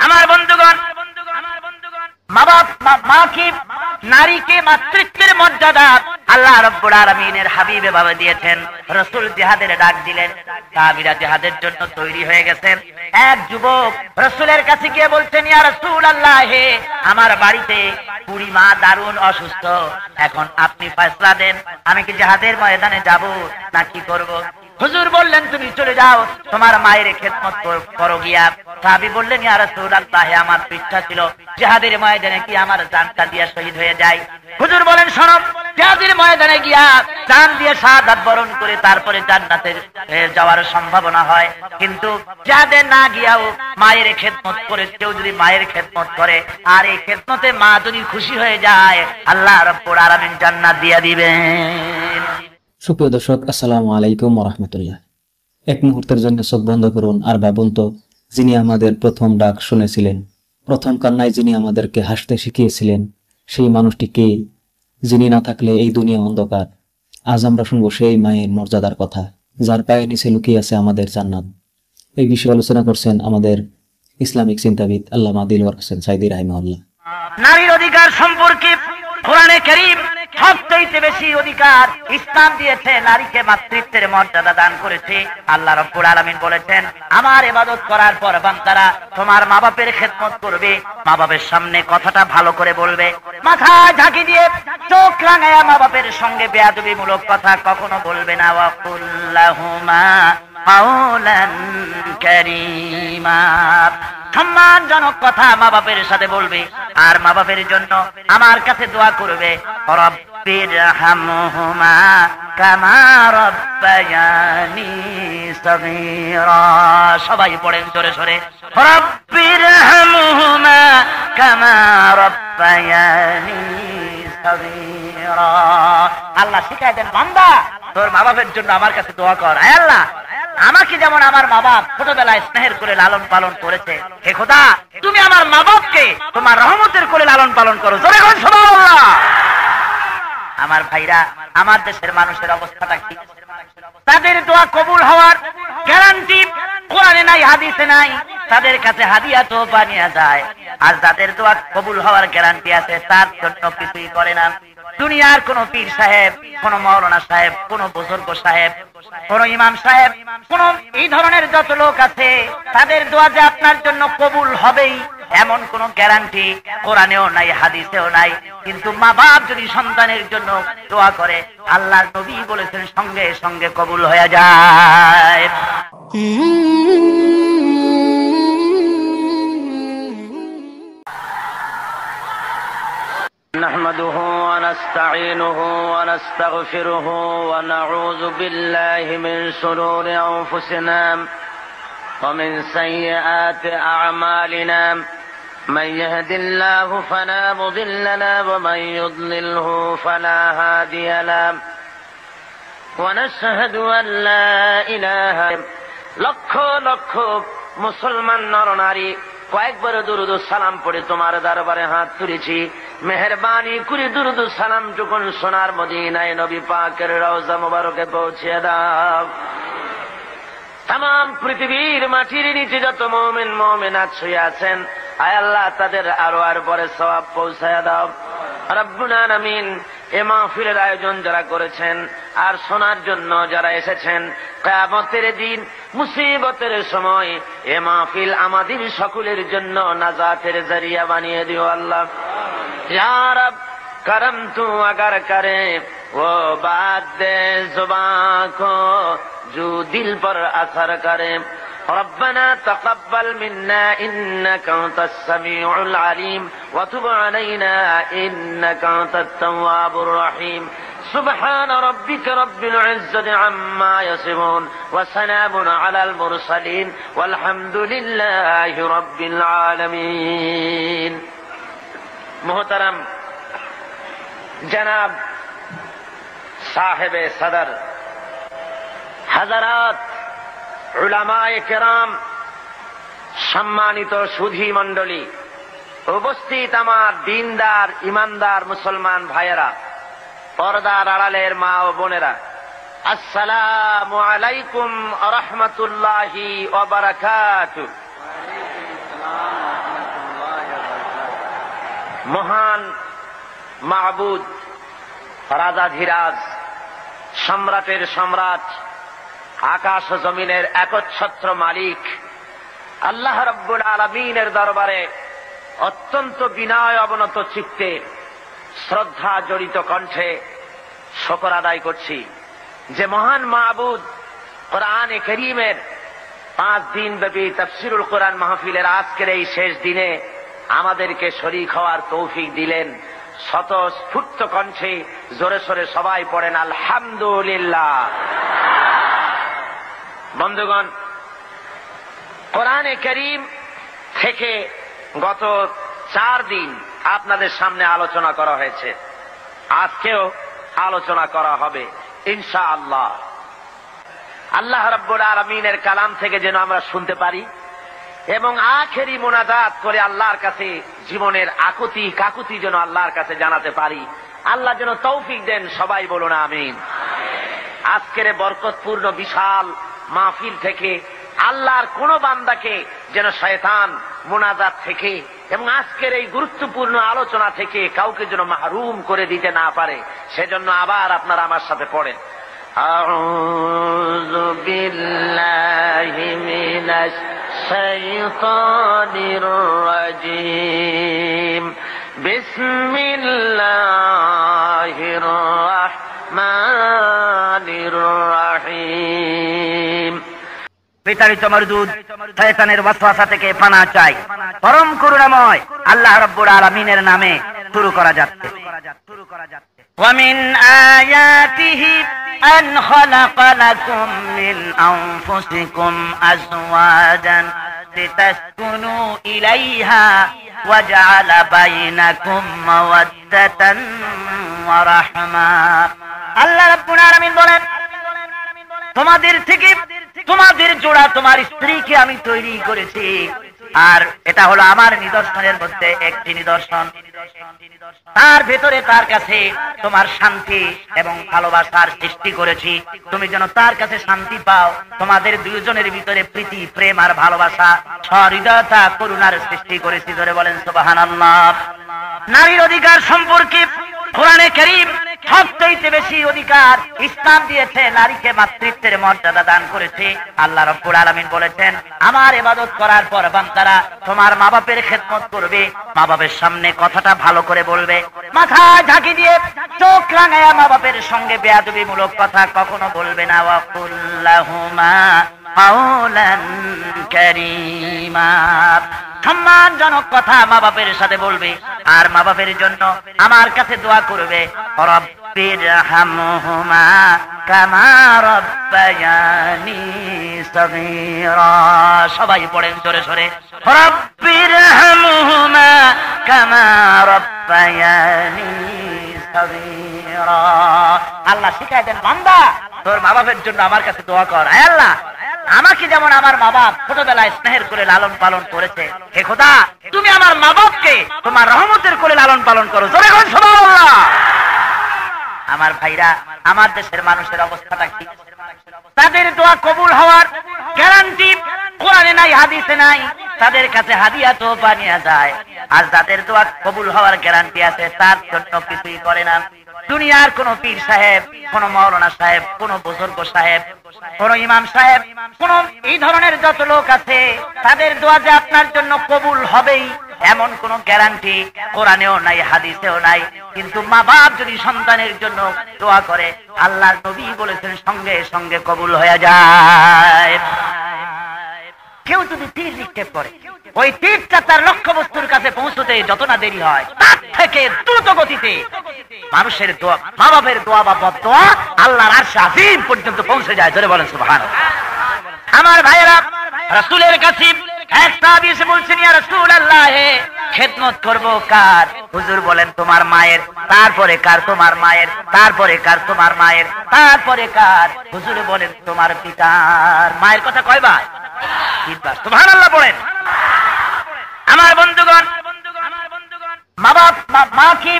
আমার বন্ধুগণ, মাকে, নারীকে মাতৃত্বের মর্যাদা আল্লাহ রাব্বুল আলামিনের হাবিবে বাবা দিয়েছেন। রাসূল জিহাদের ডাক দিলেন, সাহাবীরা জিহাদের জন্য তৈরি হয়ে গেছেন। এক যুবক রাসূলের কাছে গিয়ে বলছেন, ইয়া রাসূলুল্লাহ, হে আমার বাড়িতে বুড়ি মা দারুণ অসুস্থ, এখন আপনি ফয়সালা দেন, আমি কি জিহাদের ময়দানে যাব না কি করব? হুজুর বললেন, তুমি চলে যাও, তোমার মায়ের খেদমত করো গিয়া। সাহাবী বললেন, ইয়া রাসূলুল্লাহ, আমার ইচ্ছা ছিল জিহাদের ময়দানে কি আমার জানটা দিয়ে শহীদ হয়ে যায়। হুজুর বলেন, শোনো, জিহাদের ময়দানে গিয়া জান দিয়ে শাহাদাত বরণ করে তারপরে জান্নাতে যাওয়ার সম্ভাবনা হয়, কিন্তু জিহাদে না গিয়াও মায়ের খেদমত করে, কেউ যদি মায়ের খেদমত করে আর এই খেদমতে মা যদি খুশি হয়ে যায়, আল্লাহ রাব্বুল আলামিন জান্নাত দিয়ে দিবেন। সুপ্রিয় দর্শক, আসসালামু আলাইকুম ওয়া রাহমাতুল্লাহ। এক মুহূর্তের জন্য চোখ বন্ধ করুন আর ভাবুন তো, যিনি আমাদের প্রথম ডাক শুনেছিলেন, প্রথম কান্নায় যিনি আমাদেরকে হাসতে শিখিয়েছিলেন, সেই মানুষটি কে? যিনি না থাকলে এই দুনিয়া অন্ধকার। আজ আমরা শুনবো সেই মায়ের মর্যাদার কথা, যার পায়ের নিচে লুকিয়ে আছে আমাদের জান্নাত। এই বিষয়ে আলোচনা করছেন আমাদের ইসলামিক চিন্তাবিদ আল্লামা দিলওয়ার হোসেন সাইদি রাহিমাহুল্লাহ। নারীর অধিকার সম্পর্কে কোরআনে কারীম সবচেয়ে বেশি অধিকার ইসলাম দিয়েছে, নারীকে মাতৃত্বের মর্যাদা দান করেছে। আল্লাহ রাব্বুল আলামিন বলেছেন, আমার ইবাদত করার পর বান্দারা তোমার মা বাপের খেদমত করবে, মা বাপের সামনে কথাটা ভালো করে বলবে, মাথা ঝাঁকি দিয়ে চোখ রাঙায়া মা বাপের সঙ্গে বেয়াদবিমূলক কথা কখনো বলবে না। ওয়া কুল্লাহুমা কাওলান কারীমা, সম্মানজনক কথা মা বাপের সাথে বলবে, আর মা বাপের জন্য আমার কাছে দোয়া করবে, রব্বিরহামহুমা কামা রাব্বায়ানি সগীরা। সবাই পড়েন জোরে সরে, রব্বিরহামহুমা কামা রাব্বায়ানি সগীরা। আল্লাহ শিখায় দেন, বান্দা তোর মা বাপের জন্য আমার কাছে দোয়া কর। আয় আল্লাহ, আমাকে যেমন আমার মা বাপ ছোটবেলায় স্নেহের করে লালন পালন করেছে, হে খোদা তুমি আমার মা বাপকে তোমার রহমতের করে লালন পালন করো। জোরে বলুন সুবহানাল্লাহ। আমার ভাইরা, আমার দেশের মানুষের অবস্থাটা কি? তাদের দোয়া কবুল হওয়ার গ্যারান্টি কোরআনে নাই, হাদিসে নাই। তাদের কাছে হাদিয়া তো বানিয়ে যায়, আর যাদের দোয়া কবুল হওয়ার গ্যারান্টি আছে তার জন্য কিছুই করে না। দুনিয়ার কোন পীর সাহেব, কোন মাওলানা সাহেব, কোন বুজুর্গ সাহেব, কোন ইমাম সাহেব, কোন এই ধরনের যত লোক আছে, তাদের দোয়া যে আপনার জন্য কবুল হবেই এমন কোন গ্যারান্টি কোরআনেও নাই, হাদিসেও নাই। কিন্তু মা বাপ যদি সন্তানের জন্য দোয়া করে, আল্লাহর নবী বলেছেন সঙ্গে সঙ্গে কবুল হয়ে যায়। نحمده ونستعينه ونستغفره ونعوذ بالله من شرور أنفسنا ومن سيئات أعمالنا، من يهد الله فلا مضل له ومن يضلله فلا هادي له، ونشهد أن لا إله লক্ষ লক্ষ মুসলমান নরনারী কয়েকবার দুরুদ সালাম পড়ে তোমার দরবারে হাত তুলেছি, মেহেরবানি করে দুরুদ সালাম যখন সোনার মদিনায় নবী পাকের রওজা মুবারকে পৌঁছে দাও। তাম পৃথিবীর মাটির নিচে যত মুমিন মুমিনাত শুয়ে আছেন, আয় আল্লাহ তাদের আরো আর পরে সওয়াব পৌঁছায় দাও। রব্বুল আলামিন, এ মাহফিলের আয়োজন যারা করেছেন আর শোনার জন্য যারা এসেছেন, কিয়ামতের দিন মুসিবতের সময় এ মাহফিল আমাদের সকলের জন্য নাজাতের জরিয়া বানিয়ে দিও আল্লাহ। ইয়া রব, करम तू अगर करे वो बात दे जुबां को जो दिल पर असर करे। ربنا تقبل منا إنك أنت السميع العليم وتب علينا إنك أنت التواب الرحيم. سبحان ربك رب العزة عما يصفون وسلام على المرسلين والحمد لله رب العالمين. محترم जनाब साहिब सदर, हजरात উলামায়ে কেরাম, সম্মানিত সুধী মণ্ডলী, উপস্থিত আমার দিনদার ইমানদার মুসলমান ভাইয়েরা, পর্দার আড়ালের মা ও বোনেরা, আসসালামু আলাইকুম ওয়া রাহমাতুল্লাহি ওয়া বারাকাতুহু। মহান মাবুদ, রাজাধিরাজ, সম্রাটের সম্রাট, আকাশ ও জমিনের একচ্ছত্র মালিক আল্লাহ রাব্বুল আলামিনের দরবারে অত্যন্ত বিনয় অবনত চিত্তে শ্রদ্ধা জড়িত কণ্ঠে শুকর আদায় করছি যে মহান মাবুদ কোরআনে কারীমের 5 দিন ব্যাপী তাফসীরুল কোরআন মাহফিলের আজকের এই শেষ দিনে আমাদেরকে শরীক হওয়ার তৌফিক দিলেন। স্বতঃস্ফূর্ত কণ্ঠে জোরে সোরে সবাই পড়েন আলহামদুলিল্লাহ। বন্ধুগণ, কোরআনে কারীম থেকে গত 4 দিন আপনাদের সামনে আলোচনা করা হয়েছে, আজকেও আলোচনা করা হবে ইনশাআল্লাহ। আল্লাহ রাব্বুল আলামিনের কালাম থেকে যেন আমরা শুনতে পারি এবং আখেরি মুনাজাত করে আল্লাহর কাছে জীবনের আকুতি কাকুতি যেন আল্লাহর কাছে জানাতে পারি। আল্লাহ যেন তৌফিক দেন, সবাই বলুন আমিন। আজকের বরকতপূর্ণ বিশাল মাহফিল থেকে আল্লাহর কোন বান্দাকে যেন শয়তান মুনাজাত থেকে এবং আজকের এই গুরুত্বপূর্ণ আলোচনা থেকে কাউকে যেন মাহরুম করে দিতে না পারে, সেজন্য আবার আপনারা আমার সাথে পড়েন আউযু বিল্লাহি মিনাশ শাইতানির রাজীম বিসমিল্লাহির রাহমানির রাহিম। বিতাড়িত মরদুদ শয়তানের ওয়াসওয়াসা থেকে পানা চাই, পরম করুণাময় আল্লাহ রাব্বুল আলামিনের নামে শুরু করা যাচ্ছে। ومن آياته أن خلق لكم من أنفسكم أزواجا لتسكنوا إليها وجعل بينكم مودة ورحمة। আল্লাহ রাব্বুল আলামিন বলেন, তোমাদের থেকে তোমাদের জোড়া তোমার স্ত্রীকে আমি তৈরি করেছি, আর এটা হলো আমার নিদর্শনের মধ্যে একটি নিদর্শন। তার ভেতরে তার কাছে তোমার শান্তি এবং ভালোবাসার সৃষ্টি করেছি, তুমি যেন তার কাছে শান্তি পাও। তোমাদের দুজনের ভিতরে প্রীতি, প্রেম আর ভালোবাসা, সহৃদয়তা, করুণার সৃষ্টি করেছি। ধরে বলেন সুবহানাল্লাহ। নারীর অধিকার সম্পর্কে কোরআনে কারীম সবচেয়ে বেশি অধিকার ইসলাম দিয়েছে, নারীকে মাতৃত্বের মর্যাদা দান করেছে। আল্লাহ রাব্বুল আলামিন বলেছেন, আমার ইবাদত করার পর বান্দারা তোমার মা বাপের খেদমত করবে, মা বাপের সামনে কথাটা ভালো করে বলবে, মাথা ঢাকি দিয়ে চোখ রাঙায়া মা বাপের সঙ্গে বেয়াদবিমূলক কথা কখনো বলবে না। ওয়া কুল্লাহুমা কাওলান কারীমা, সম্মানজনক কথা মা বাপের সাথে বলবে, আর মা বাপের জন্য আমার কাছে দোয়া করবে, রব্বিরহামহুমা কামা রব্বায়ানি সগীরা। সবাই পড়েন জোরে সোরে, রব্বিরহামহুমা কামা রব্বায়ানি সগীরা। আল্লাহ শিখায় দেন, বান্দা তোর মা বাপের জন্য আমার কাছে দোয়া কর। আয় আল্লাহ, আমাকে যেমন আমার মা বাপ ছোটবেলায় স্নেহের করে লালন পালন করেছে, হে খোদা তুমি আমার মা বাপকে তোমার রহমতের করে লালন পালন করো। জোরে বলুন সুবহানাল্লাহ। আমার ভাইরা, আমার দেশের মানুষের অবস্থাটা কি? তাদের দোয়া কবুল হওয়ার গ্যারান্টি কোরআনে নাই, হাদিসে নাই। তাদের কাছে হাদিয়া তো বানিয়ে যায়, আর যাদের দোয়া কবুল হওয়ার গ্যারান্টি আছে তার জন্য কিছুই করে না। দুনিয়ার কোন পীর সাহেব, কোন মাওলানা সাহেব, কোন বুজুর্গ সাহেব, কোন ইমাম সাহেব, কোন এই ধরনের যত লোক আছে, তাদের দোয়া যে আপনার জন্য কবুল হবেই এমন কোন গ্যারান্টি কোরআনেও নাই, হাদিসেও নাই। কিন্তু মা বাপ যদি সন্তানের জন্য দোয়া করে, আল্লাহর নবী বলেছেন সঙ্গে সঙ্গে কবুল হয়ে যায়। কেউ যদি তীর নিক্ষেপ করে, ওই তীরটা তার লক্ষ্য বস্তুর কাছে পৌঁছতে যত না দেরি হয়, তার থেকে দ্রুত গতিতে মানুষের দোয়া, মা বাপের দোয়া বা বদদোয়া আল্লাহর আরশে আজিম পর্যন্ত পৌঁছে যায়। জোরে বলেন সুবহানাল্লাহ। আমার ভাইয়েরা, রাসূলের কাছে এক সাহাবী এসে বলছেন, ইয়া রাসূলুল্লাহ, খেদমত করব কার? হুজুর বলেন, তোমার মায়ের। তারপরে কার? তোমার মায়ের। তারপরে কার? তোমার মায়ের। তারপরে কার? হুজুর বলেন, তোমার পিতার। মায়ের কথা কয়বার? 3 বার। সুবহানাল্লাহ বলেন। আমার বন্ধুগণ, মা বাপ, মাকে,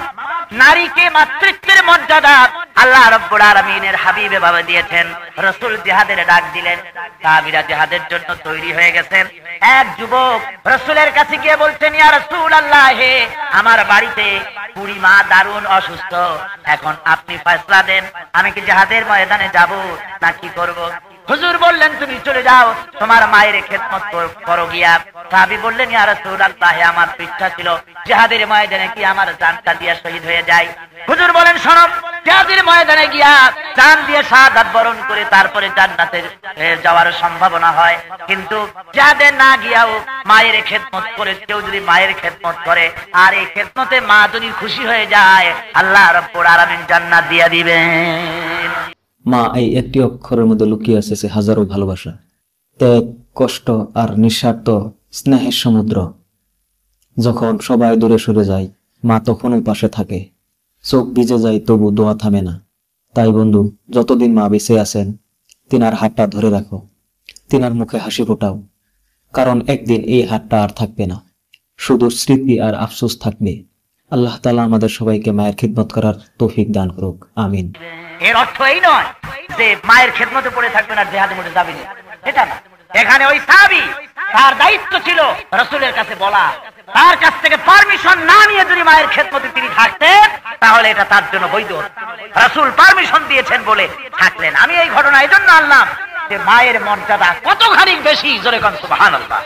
নারীকে মাতৃত্বের মর্যাদা আল্লাহ রাব্বুল আলামিনের হাবিব এভাবে দিয়েছেন। রাসূল জিহাদের ডাক দিলেন, সাহাবীরা জিহাদের জন্য তৈরি হয়ে গেছেন। এক যুবক রাসূলের কাছে গিয়ে বলছেন, ইয়া রাসূলুল্লাহ, আমার বাড়িতে বুড়ি মা দারুণ অসুস্থ, এখন আপনি ফয়সালা দেন, আমি কি জিহাদের ময়দানে যাব না কি করব? হুজুর বললেন, তুমি চলে যাও, তোমার মায়ের খেদমত করো গিয়া। সাহাবী বললেন, ইয়া রাসূলুল্লাহ, আমার তো ইচ্ছা ছিল জিহাদের ময়দানে কি আমার জানটা দিয়ে শহীদ হয়ে যায়। হুজুর বলেন, শোনো, জিহাদের ময়দানে গিয়া জান দিয়ে শাহাদাত বরণ করে তারপরে জান্নাতে যাওয়ার সম্ভাবনা হয়, কিন্তু জিহাদে না গিয়াও মায়ের খেদমত করে কেউ যদি মায়ের খেদমত করে আর এই খেদমতে মা যদি খুশি হয়ে যায়, আল্লাহ রাব্বুল আলামিন জান্নাত দিয়ে দিবেন। মা এই একটি অক্ষরের মধ্যে লুকিয়ে আছে হাজারো ভালোবাসা, ত্যাগ, কষ্ট আর নিঃস্বার্থ স্নেহের সমুদ্র। যখন সবাই দূরে সরে যায়, মা তখনও পাশে থাকে। চোখ ভিজে যায়, তবু দোয়া থামে না। তাই বন্ধু, যতদিন মা বেঁচে আছেন, তিনার হাতটা ধরে রাখো, তিনার মুখে হাসি ফোটাও, কারণ একদিন এই হাতটা আর থাকবে না, শুধু স্মৃতি আর আফসোস থাকবে। আল্লাহ তাআলা আমাদের সবাইকে মায়ের খিদমত করার তৌফিক দান করুক, আমিন। এর অর্থ এই নয় যে মায়ের খেদমতে পড়ে থাকবে না, জিহাদের মধ্যে যাবে না, এটা না। এখানে ওই সাহাবী, তার দায়িত্ব ছিল রাসূলের কাছে বলা, তার কাছ থেকে পারমিশন না নিয়ে যদি মায়ের খেদমতে তিনি থাকতেন তাহলে এটা তার জন্য বৈধ। রাসূল পারমিশন দিয়েছেন বলে থাকলেন। আমি এই ঘটনা এই জন্য আনলাম যে মায়ের মর্যাদা কতখানি বেশি, জোরে কোন সুবহানাল্লাহ।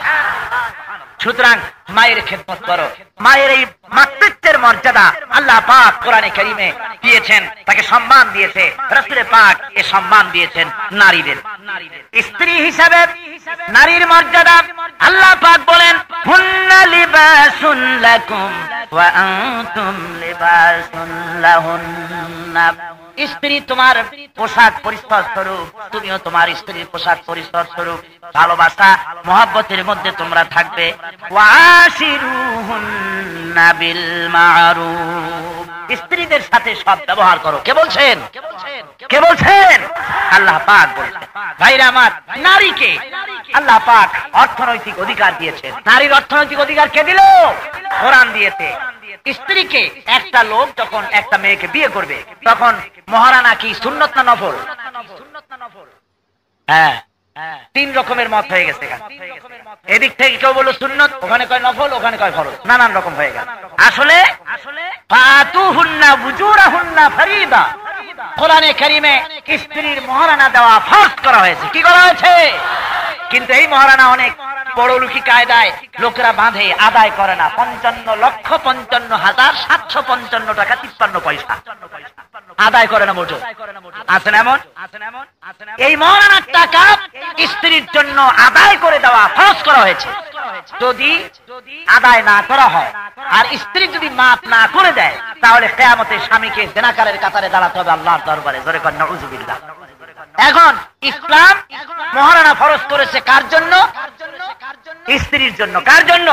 সুতরাং মায়ের খেদমত করো। মায়ের এই মাতৃত্বের মর্যাদা আল্লাহ পাক কোরআনে কারীমে দিয়েছেন, তাকে সম্মান দিয়েছে। রাসূল পাক এ সম্মান দিয়েছেন নারীদের। স্ত্রী হিসাবে নারীর মর্যাদা আল্লাহ পাক বলেন, হুন্না লিবাসুন লাকুম ওয়া আনতুম লিবাসুন লাহুন্না। স্ত্রী তোমার পোশাক পরিচ্ছদ স্বরূপ, তুমিও তোমার স্ত্রীর পোশাক পরিচ্ছদ স্বরূপ। ভালোবাসা মহব্বতের মধ্যে তোমরা থাকবে। ওয়াশিরুহুন্না বিল মারুফ, স্ত্রীদের সাথে সৎ ব্যবহার করো। কে বলছেন? কে বলছেন? আল্লাহ পাক বলছেন। ভাইরা আমার, নারীকে আল্লাহ পাক অর্থনৈতিক অধিকার দিয়েছেন। নারীর অর্থনৈতিক অধিকার কে দিল? কোরআন দিয়েছে। স্ত্রীকে একটা লোক যখন একটা মেয়েকে বিয়ে করবে তখন মহারানা কি সুন্নত না নফল? হ্যাঁ, 3 রকমের মত হয়ে গেছে। এদিক থেকে কেউ বলল সুন্নত, ওখানে কয় নফল, ওখানে কয় ফরজ, নানান রকম হয়ে গেল। আসলে ফাতুহুন্না বুজুরাহুন্না ফরিদা, কোরআনে কারীমে স্ত্রীর মহারানা দেওয়া ফরজ করা হয়েছে। কি করা হয়েছে? কিন্তু এই মহারানা অনেক পরলুকি কায়দায় লোকেরা বাঁধে, আদায় করে না। 55,55,755 টাকা 53 পয়সা আদায় করে না মোটো। আছেন এমন? এই মহারানার টাকা স্ত্রীর জন্য আদায় করে দেওয়া ফরজ করা হয়েছে। যদি আদায় না করা হয় আর স্ত্রী যদি মাফ না করে দেয় তাহলে কিয়ামতে স্বামীকে জিনাকারের কাতারে দাঁড়াতে হবে আল্লাহর দরবারে। জোরে কর নাউযুবিল্লাহ। এখন ইসলাম মহারানা ফরজ করেছে কার জন্য? স্ত্রীর জন্য। কার জন্য?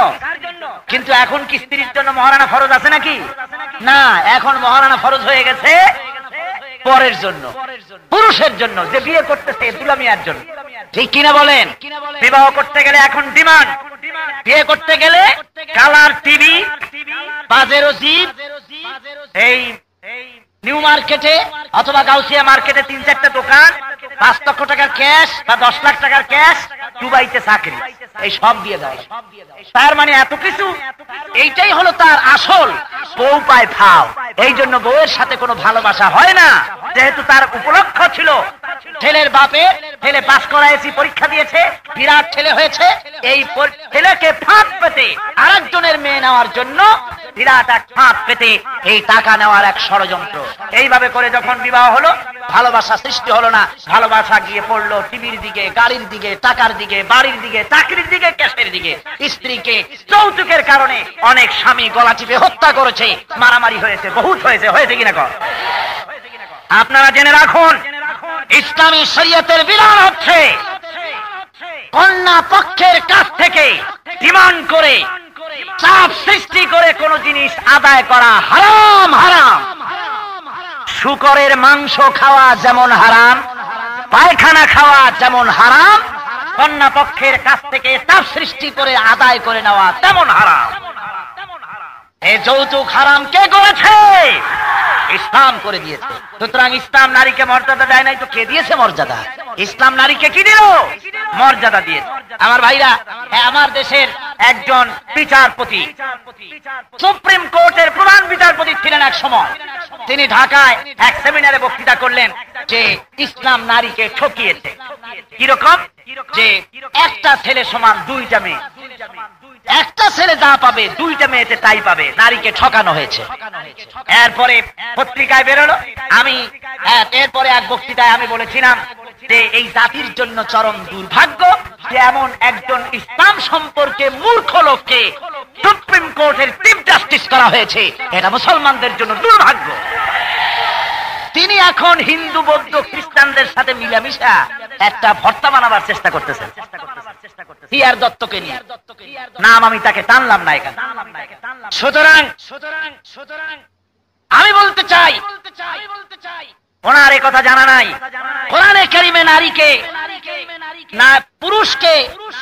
কিন্তু এখন কি স্ত্রীর জন্য মহারানা ফরজ আছে নাকি? না, এখন মহারানা ফরজ হয়ে গেছে পরের জন্য, পুরুষের জন্য, যে বিয়ে করতেছে দুলামিয়ার জন্য। ঠিক কিনা বলেন? বিবাহ করতে গেলে এখন ডিমান্ড, বিয়ে করতে গেলে কালার টিভি, পাজেরো জিপ, এই নিউ মার্কেটে অথবা গাউসিয়া মার্কেটে 3-4টা দোকান, 5 লক্ষ টাকার ক্যাশ বা 10 লাখ টাকার ক্যাশ, দুবাইতে চাকরি, এই সব দিয়ে দেওয়া। তার মানে এত কিছু, এইটাই হলো তার আসল। বউ পায় ফাও, এই জন্য বউয়ের সাথে কোনো ভালোবাসা হয় না। যেহেতু তার উপলক্ষ ছিল ছেলের বাপে ছেলে পাস করাইছি, পরীক্ষা দিয়েছে, বিরাট ছেলে হয়েছে, এই ছেলেকে ফাঁদ পেতে আরেকজনের মেয়ে নেওয়ার জন্য বিরাট এক ফাঁদ পেতে এই টাকা নেওয়ার এক ষড়যন্ত্র। এইভাবে করে যখন বিবাহ হলো, ভালোবাসা সৃষ্টি হলো না, ভালোবাসা গিয়ে পড়লো টিভির দিকে, গাড়ির দিকে, টাকার দিকে, বাড়ির দিকে, চাকরির দিকে, ক্যাশের দিকে। স্ত্রীকে যৌতুকের কারণে অনেক স্বামী গলা টিপে হত্যা করেছে, মারামারি হয়েছে, বহুত হয়েছে। হয়েছে কিনা কর? আপনারা জেনে রাখুন, ইসলামী শরীয়তের বিধান হচ্ছে কন্যা পক্ষের কাছ থেকে ডিমান্ড করে, চাপ সৃষ্টি করে কোন জিনিস আদায় করা হারাম। হারাম। শুকরের মাংস খাওয়া যেমন হারাম, পায়খানা খাওয়া যেমন হারাম, কন্যা পক্ষের কাছ থেকে চাপ সৃষ্টি করে আদায় করে নেওয়া তেমন হারাম। এই যৌতুক হারাম কে করেছে? ইসলাম করে দিয়েছে। সুতরাং ইসলাম নারীকে মর্যাদা দেয় নাই তো কে দিয়েছে মর্যাদা? ইসলাম নারীকে কি দিল? মর্যাদা দিয়েছে। আমার ভাইরা, আমার দেশের একজন বিচারপতি, সুপ্রিম কোর্টের প্রধান বিচারপতি ছিলেন এক সময়। তিনি ঢাকায় এক সেমিনারে বক্তৃতা করলেন যে ইসলাম নারীকে ঠকিয়েছে। কিরকম? যে একটা ছেলে সমান দুইটা মেয়ে, একটা ছেলে যা পাবে দুইটা মেয়েতে তাই পাবে, নারীকে ঠকানো হয়েছে। এরপরে পত্রিকায় বেরোলো। আমি এরপরে এক বক্তৃতায় আমি বলেছিলাম যে এই জাতির জন্য চরম দুর্ভাগ্য যে এমন একজন ইসলাম সম্পর্কে মূর্খ লোককে সুপ্রিম কোর্টের চিফ জাস্টিস করা হয়েছে। এটা মুসলমানদের জন্য দুর্ভাগ্য। তিনি এখন হিন্দু, বৌদ্ধ, খ্রিস্টানদের সাথে মিলামিশা একটা ভর্তা বানাবার চেষ্টা করতেছেন হিয়ার দত্তকে নিয়ে। নাম আমি তাকে টানলাম না এখানে। সুতরাং আমি বলতে চাই ওনার এই কথা জানা নাই। কোরআনে কারিমে নারীকে না পুরুষকে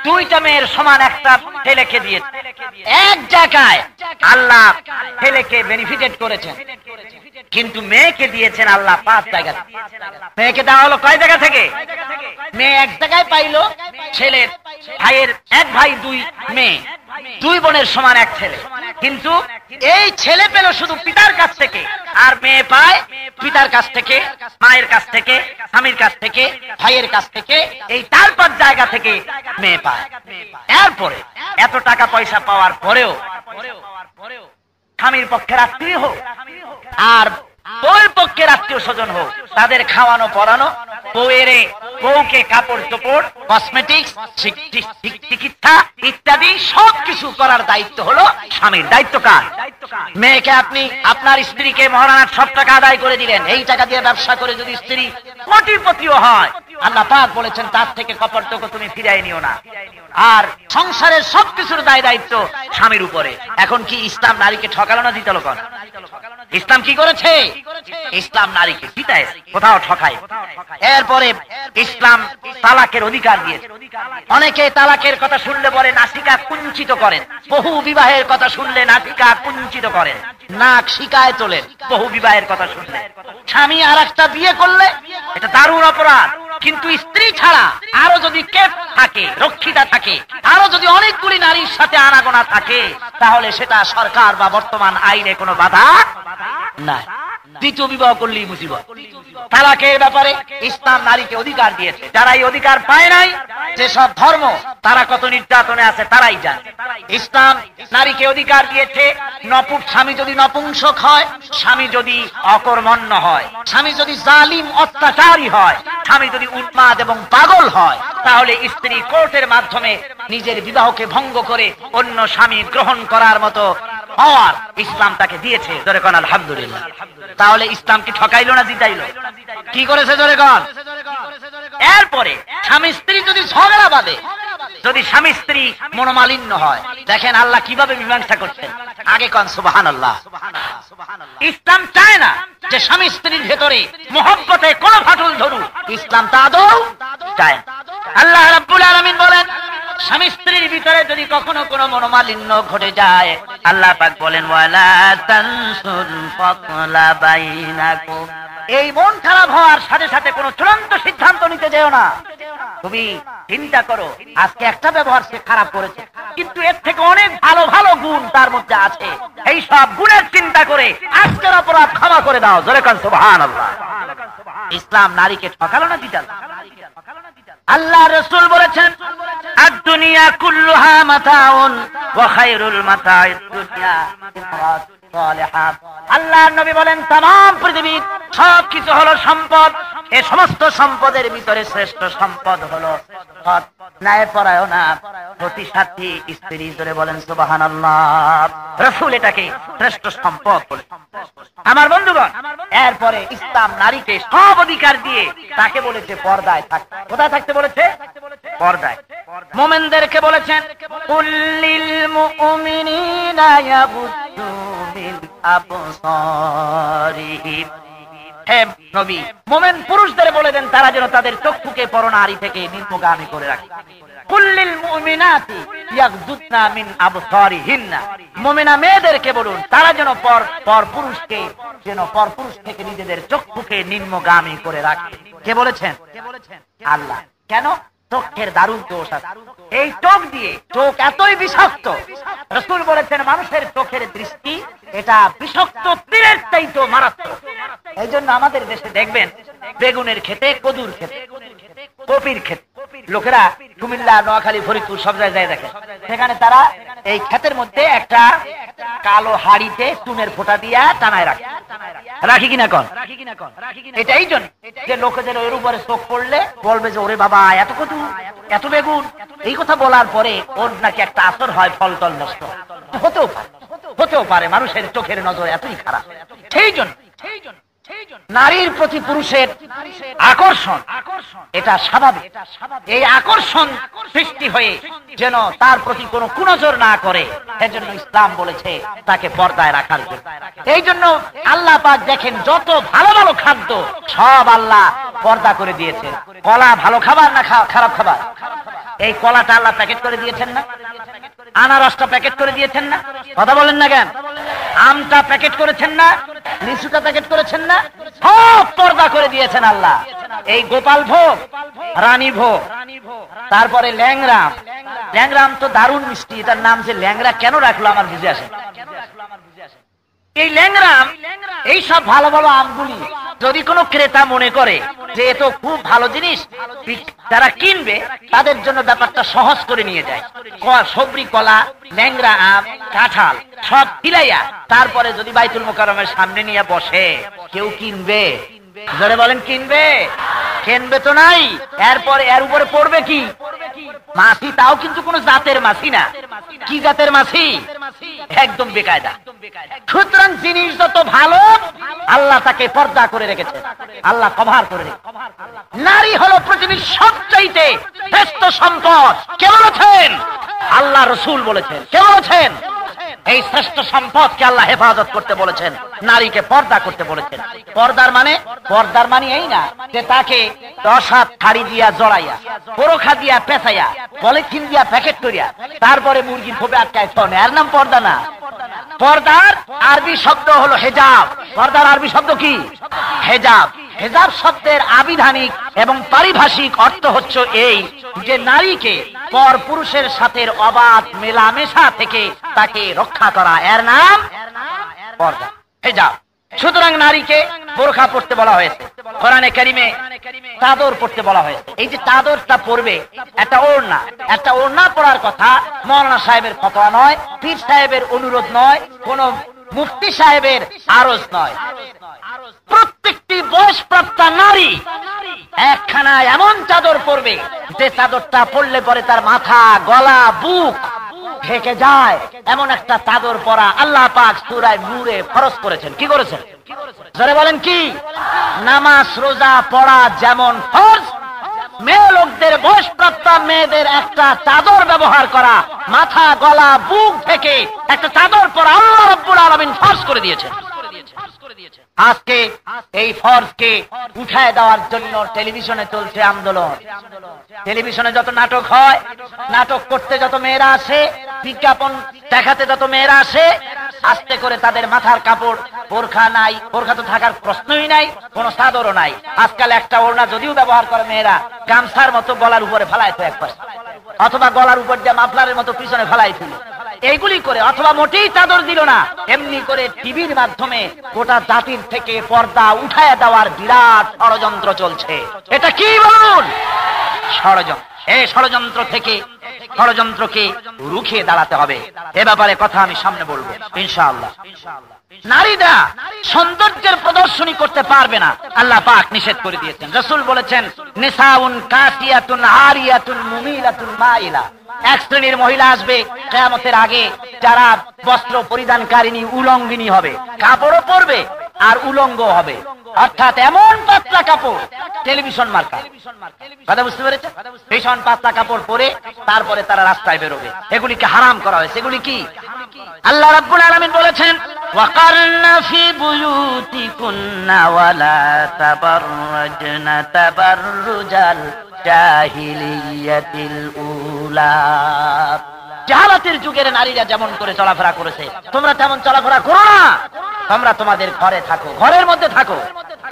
দুইটা মেয়ের সমান একটা ছেলেকে দিয়েছে। এক জায়গায় আল্লাহ ছেলেকে বেনিফিটেড করেছেন, কিন্তু মেয়েকে দিয়েছেন আল্লাহ 5 জায়গা। মেয়েকে দেওয়া হলো কয় জায়গা থেকে? মেয়ে এক জায়গায় পাইলো, ছেলের ভাইয়ের এক ভাই 2 মেয়ে, 2 বোনের সমান এক ছেলে। কিন্তু এই ছেলে পেল শুধু পিতার কাছ থেকে, আর মেয়ে পায় পিতার কাছ থেকে, মায়ের কাছ থেকে, স্বামীর কাছ থেকে, ভাইয়ের কাছ থেকে, এই 4-5 জায়গা থেকে মেয়ে পায়। এরপরে এত টাকা পয়সা পাওয়ার পরেও স্বামীর পক্ষের আত্মীয় হোক আর বউয়ের পক্ষের আত্মীয় স্বজন হোক, তাদের খাওয়ানো পরানো, বউকে কাপড় চোপড়, কসমেটিক্স, চিকিৎসা ইত্যাদি সবকিছু করার দায়িত্ব হলো স্বামীর। দায়িত্ব কার? মেয়েকে আপনি আপনার স্ত্রীকে মহারানার সব টাকা আদায় করে দিলেন, এই টাকা দিয়ে ব্যবসা করে যদি স্ত্রী কোটিপতিও হয়, আল্লাহ পাক বলেছেন তার থেকে কপটক তুমি ফিরাই নিও না। আর সংসারের সবকিছুর দায় দায়িত্ব স্বামীর উপরে। এখন কি ইসলাম নারীকে ঠকালো না জিতালো? কোন ইসলাম কি করেছে? ইসলাম নারীকে জিতায়, কোথাও ঠকায়। এরপরে ইসলাম তালাকের অধিকার দিয়েছে। অনেকে তালাকের কথা শুনলে পরে নাসিকা কুঞ্চিত করেন, বহু বিবাহের কথা শুনলে নাসিকা কুঞ্চিত করেন, নাক শিকায় তোলেন। বহু বিবাহের কথা শুনলে স্বামী আর একটা বিয়ে করলে এটা দারুণ অপরাধ, কিন্তু স্ত্রী ছাড়া আরো যদি কেপ থাকে, রক্ষিতা থাকে, আরো যদি অনেকগুলি নারীর সাথে আনাগোনা থাকে, তাহলে সেটা সরকার বা বর্তমান আইনে কোনো বাধা নাই। দ্বিতীয় বিবাহ করলেই মুসিবত। তালাকের ব্যাপারে ইসলাম নারীকে অধিকার দিয়েছে। যারা এই অধিকার পায় নাই, যেসব ধর্ম, তারা কত নির্যাতনে আছে তারাই জানে। ইসলাম নারীকে অধিকার দিয়েছে। স্বামী যদি নপুংসক হয়, স্বামী যদি অকর্মণ্য হয়, স্বামী যদি জালিম অত্যাচারী হয়, স্বামী যদি উন্মাদ এবং পাগল হয়, তাহলে স্ত্রী কোর্টের মাধ্যমে নিজের বিবাহকে ভঙ্গ করে অন্য স্বামী গ্রহণ করার মতো পাওয়ার ইসলাম তাকে দিয়েছে। জোরে কোন আলহামদুলিল্লাহ। তাহলে ইসলাম কি ঠকাইলো না জিতাইলো? কি করেছে? জোরে কোন। এরপরে স্বামী স্ত্রী যদি ঝগড়া বাঁধে, যদি স্বামী স্ত্রী মনোমালিন্য হয়, দেখেন আল্লাহ কিভাবে মীমাংসা করছেন। আগে কোন সুবহানাল্লাহ। ইসলাম চায় না যে স্বামী স্ত্রীর ভেতরে মহব্বতে কোন ফাটল ধরুক, ইসলাম তা আদৌ চায়। আল্লাহ রাব্বুল আলামিন বলেন, স্বামী স্ত্রীর ভিতরে যদি কখনো কোনো মনোমালিন্য ঘটে যায়, আল্লাহ পাক বলেন ওয়ালা তানসুল ফাতলা বাইনাকুম, এই মন খারাপ হওয়ার সাথে সাথে কোনো চূড়ান্ত সিদ্ধান্ত নিতে যেও না। তুমি চিন্তা করো, আজকে একটা ব্যবহার সে খারাপ করেছে, কিন্তু এর থেকে অনেক ভালো ভালো গুণ তার মধ্যে আছে। এই সব গুণের চিন্তা করে আজকের অপরাধ ক্ষমা করে দাও। জোরে কান সুবহানাল্লাহ। ইসলাম নারীকে ঠকালো না জিতালো? আল্লাহ রাসূল বলেছেন আদ-দুনিয়া কুল্লুহা মাতাউন ওয়া খায়রুল মাতা'id দুনিয়া ইমরাত সালিহাত। আল্লাহর নবী বলেন तमाम পৃথিবী সবকিছু হলো সম্পদ, এই সমস্ত সম্পদের ভিতরে শ্রেষ্ঠ সম্পদ হলো সৎ ন্যায়পরায়ণা প্রতিসাথী স্ত্রী। জোরে বলেন সুবহানাল্লাহ। রাসূল এটাকে শ্রেষ্ঠ সম্পদ বলে। আমার বন্ধুগণ, এরপরে ইসলাম নারীকে সব অধিকার দিয়ে তাকে বলেছে পর্দায় থাকতে। কোথায় থাকতে বলেছে? পর্দায়। মুমিনদেরকে বলেছেন কুল্লিল মুমিনিনা ইয়াগুদ্দু মিন আবসারিহিম। হে নবী, মুমিন পুরুষদের বলে দেন তারা যেন তাদের চক্ষুকে পরনারী থেকে নিম্নগামী করে রাখে। কুল্লিল মুমিনাতি ইয়াগুদ্দুনা মিন আবসারিহিন্না, মুমিনা মেয়েদেরকে বলুন তারা যেন পরপুরুষ থেকে নিজেদের চক্ষুকে নিম্নগামী করে রাখে। কে বলেছেন? আল্লাহ। কেন? চোখের দারুণ দোষ আছে। এই চোখ দিয়ে, চোখ এতই বিষাক্ত, রাসূল বলেছেন মানুষের চোখের দৃষ্টি এটা বিষাক্ত তীরের চাইতেও মারাত্মক। এই জন্য আমাদের দেশে দেখবেন বেগুনের ক্ষেতে, কদুর ক্ষেতে, কপির ক্ষেতে লোকেরা কুমিল্লা, নোয়াখালী, ফরিদপুর সব জায়গায় দেখে, সেখানে তারা এই ক্ষেতের মধ্যে একটা কালো হাড়িতে চুনের ফোঁটা দিয়া টানায় রাখে। রাখি কিনা কন? এটা এই জন্য যে লোকেদের এর উপরে চোখ পড়লে বলবে যে ওরে বাবা এত কদু, এত বেগুন। এই কথা বলার পরে ওর নাকি একটা আসর হয়, ফল টল নষ্ট হতেও পারে। মানুষের চোখের নজর এতই খারাপ। সেই জন্য নারীর প্রতি পুরুষের আকর্ষণ এটা স্বাভাবিক। এই আকর্ষণ সৃষ্টি হয়ে যেন তার প্রতি কোনো কুনজর না করে, সেজন্য ইসলাম বলেছে তাকে পর্দায় রাখার জন্য। এই জন্য আল্লাহ পাক দেখেন যত ভালো ভালো খাদ্য সব আল্লাহ পর্দা করে দিয়েছে। কলা ভালো খাবার না খারাপ খাবার? এই কলাটা আল্লাহ প্যাকেট করে দিয়েছেন না? আনারসটা প্যাকেট করে দিয়েছেন না? কথা বলেন না কেন? আমটা প্যাকেট করেছেন না? লিচুটা প্যাকেট করেছেন না? সব পর্দা করে দিয়েছেন আল্লাহ। এই গোপাল ভোগ, রানী ভোগ, তারপরে ল্যাংরাম। ল্যাংরাম তো দারুণ মিষ্টি, এটার নাম যে ল্যাংরা কেন রাখলো আমার বুঝে আসে। এই ল্যাংরাম, এই সব ভালো ভালো আমগুলি যদি কোনো ক্রেতা মনে করে যে এ তো খুব ভালো জিনিস, যারা কিনবে তাদের জন্য ব্যাপারটা সহজ করে নিয়ে যায়। সবরি, কলা, ল্যাংরা আম, কাঁঠাল সব খিলাইয়া তারপরে যদি বাইতুল মোকাররমের সামনে নিয়ে বসে, কেউ কিনবে? জোরে বলেন, কিনবে? কিনবে তো নাই। এরপর এর উপরে পড়বে কি? মাছি, তাও কিন্তু কোন জাতের মাছি না। কি জাতের মাছি? একদম বেকায়দা। সুতরাং জিনিস যত ভালো আল্লাহ তাকে পর্দা করে রেখেছে, আল্লাহ কভার করে রেখেছে। নারী হলো পৃথিবীর সবচাইতে শ্রেষ্ঠ সম্পদ। কে বলেছেন? আল্লাহ, রাসূল বলেছেন। কে বলেছেন? এই শ্রেষ্ঠ সম্পদকে আল্লাহ হেফাজত করতে বলেছেন, নারীকে পর্দা করতে বলেছেন। পর্দার মানে এই না যে তাকে 10 হাত শাড়ি দিয়া জড়াইয়া, পোরখা দিয়া পেঁচাইয়া, পলিথিন দিয়া প্যাকেট করিয়া তারপরে মুরগির খোপে আটকায় ছড়ে, এর নাম পর্দা না। পর্দার আরবি শব্দ হলো হেজাব। পর্দার আরবি শব্দ কি? হেজাব। হেজাব শব্দের আবিধানিক এবং পারিভাষিক অর্থ হচ্ছে এই যে নারীকে পর পুরুষের সাথে অবাধ মেলামেশা থেকে তাকে রক্ষা করা, এর নাম পর্দা, হেজাব। সুতরাং নারীকে বোরখা পড়তে বলা হয়েছে, কোরআনে কারিমে চাদর পড়তে বলা হয়েছে। এই যে চাদরটা পরবে, একটা ওড়না পরার কথা মৌলানা সাহেবের ফতোয়া নয়, পীর সাহেবের অনুরোধ নয়, কোন মুফতি সাহেবের আরজ নয়। প্রত্যেকটি বয়সপ্রাপ্তা নারী একখানা এমন চাদর পরবে যে চাদরটা পরলে পরে তার মাথা, গলা, বুক ঢেকে যায়, এমন একটা চাদর পরা আল্লাহ পাক সূরা নূরে ফরজ করেছেন। কি করেছেন? জোরে বলেন কি? নামাজ রোজা পড়া যেমন ফরজ, মেয়ে লোকদের, বয়সপ্রাপ্তা মেয়েদের একটা চাদর ব্যবহার করা, মাথা, গলা, বুক থেকে একটা চাদর পরা আল্লাহ রাব্বুল আলামিন ফরজ করে দিয়েছেন। আজকে এই ফরজকে উঠায় দেওয়ার জন্য টেলিভিশনে চলছে আন্দোলন। টেলিভিশনে যত নাটক হয়, নাটক করতে যত মেয়েরা আসে, বিজ্ঞাপন দেখাতে যত মেয়েরা আসে, আস্তে করে তাদের মাথার কাপড়, বোরখা নাই, বোরখা তো থাকার প্রশ্নই নাই, কোনো চাদরও নাই। আজকাল একটা ওড়না যদিও ব্যবহার করে মেয়েরা, গামছার মতো গলার উপরে ফেলাইতো একবার, অথবা গলার উপর দিয়ে মাফলারের মতো পিছনে ফেলাইছিল, এইগুলি করে, অথবা মোটেই চাদর দিল না, এমনি করে টিভির মাধ্যমে গোটা জাতির থেকে পর্দা উঠায় দেওয়ার বিরাট ষড়যন্ত্র চলছে। এটা কি বলুন? ষড়যন্ত্র। এই ষড়যন্ত্র থেকে ষড়যন্ত্রকে রুখে দাঁড়াতে হবে। এ ব্যাপারে কথা আমি সামনে বলবো ইনশাআল্লাহ। নারীরা সৌন্দর্যের প্রদর্শনী করতে পারবে না, আল্লাহ পাক নিষেধ করে দিয়েছেন। রাসূল বলেছেন, নিসাউন কাসিয়াতুন আরিয়াতুন মুমিলাতুন মাইলা। এক শ্রেণীর মহিলা আসবে কিয়ামতের আগে, যারা বস্ত্র পরিধানকারিণী, উলঙ্গিনী হবে, কাপড়ও পরবে আর উলঙ্গ হবে, অর্থাৎ এমন পাতলা কাপড়, টেলিভিশন মার্কা। কথা বুঝতে পেরেছেন? ভীষণ পাতলা কাপড় পরে তারপরে তারা রাস্তায় বেরোবে। এগুলিকে হারাম করা হয়েছে। এগুলি কি? আল্লাহ রাব্বুল আলামিন বলেছেন, ওয়াকারনা ফি বুয়ুতিকুন্না ওয়ালা তাবাররাজনা তাবাররুজাল জাহিলিয়াতিল উলা। জাহালাতের যুগের নারীরা যেমন করে চলাফেরা করেছে, তোমরা তেমন চলাফেরা করো না। তোমরা তোমাদের ঘরে থাকো, ঘরের মধ্যে থাকো।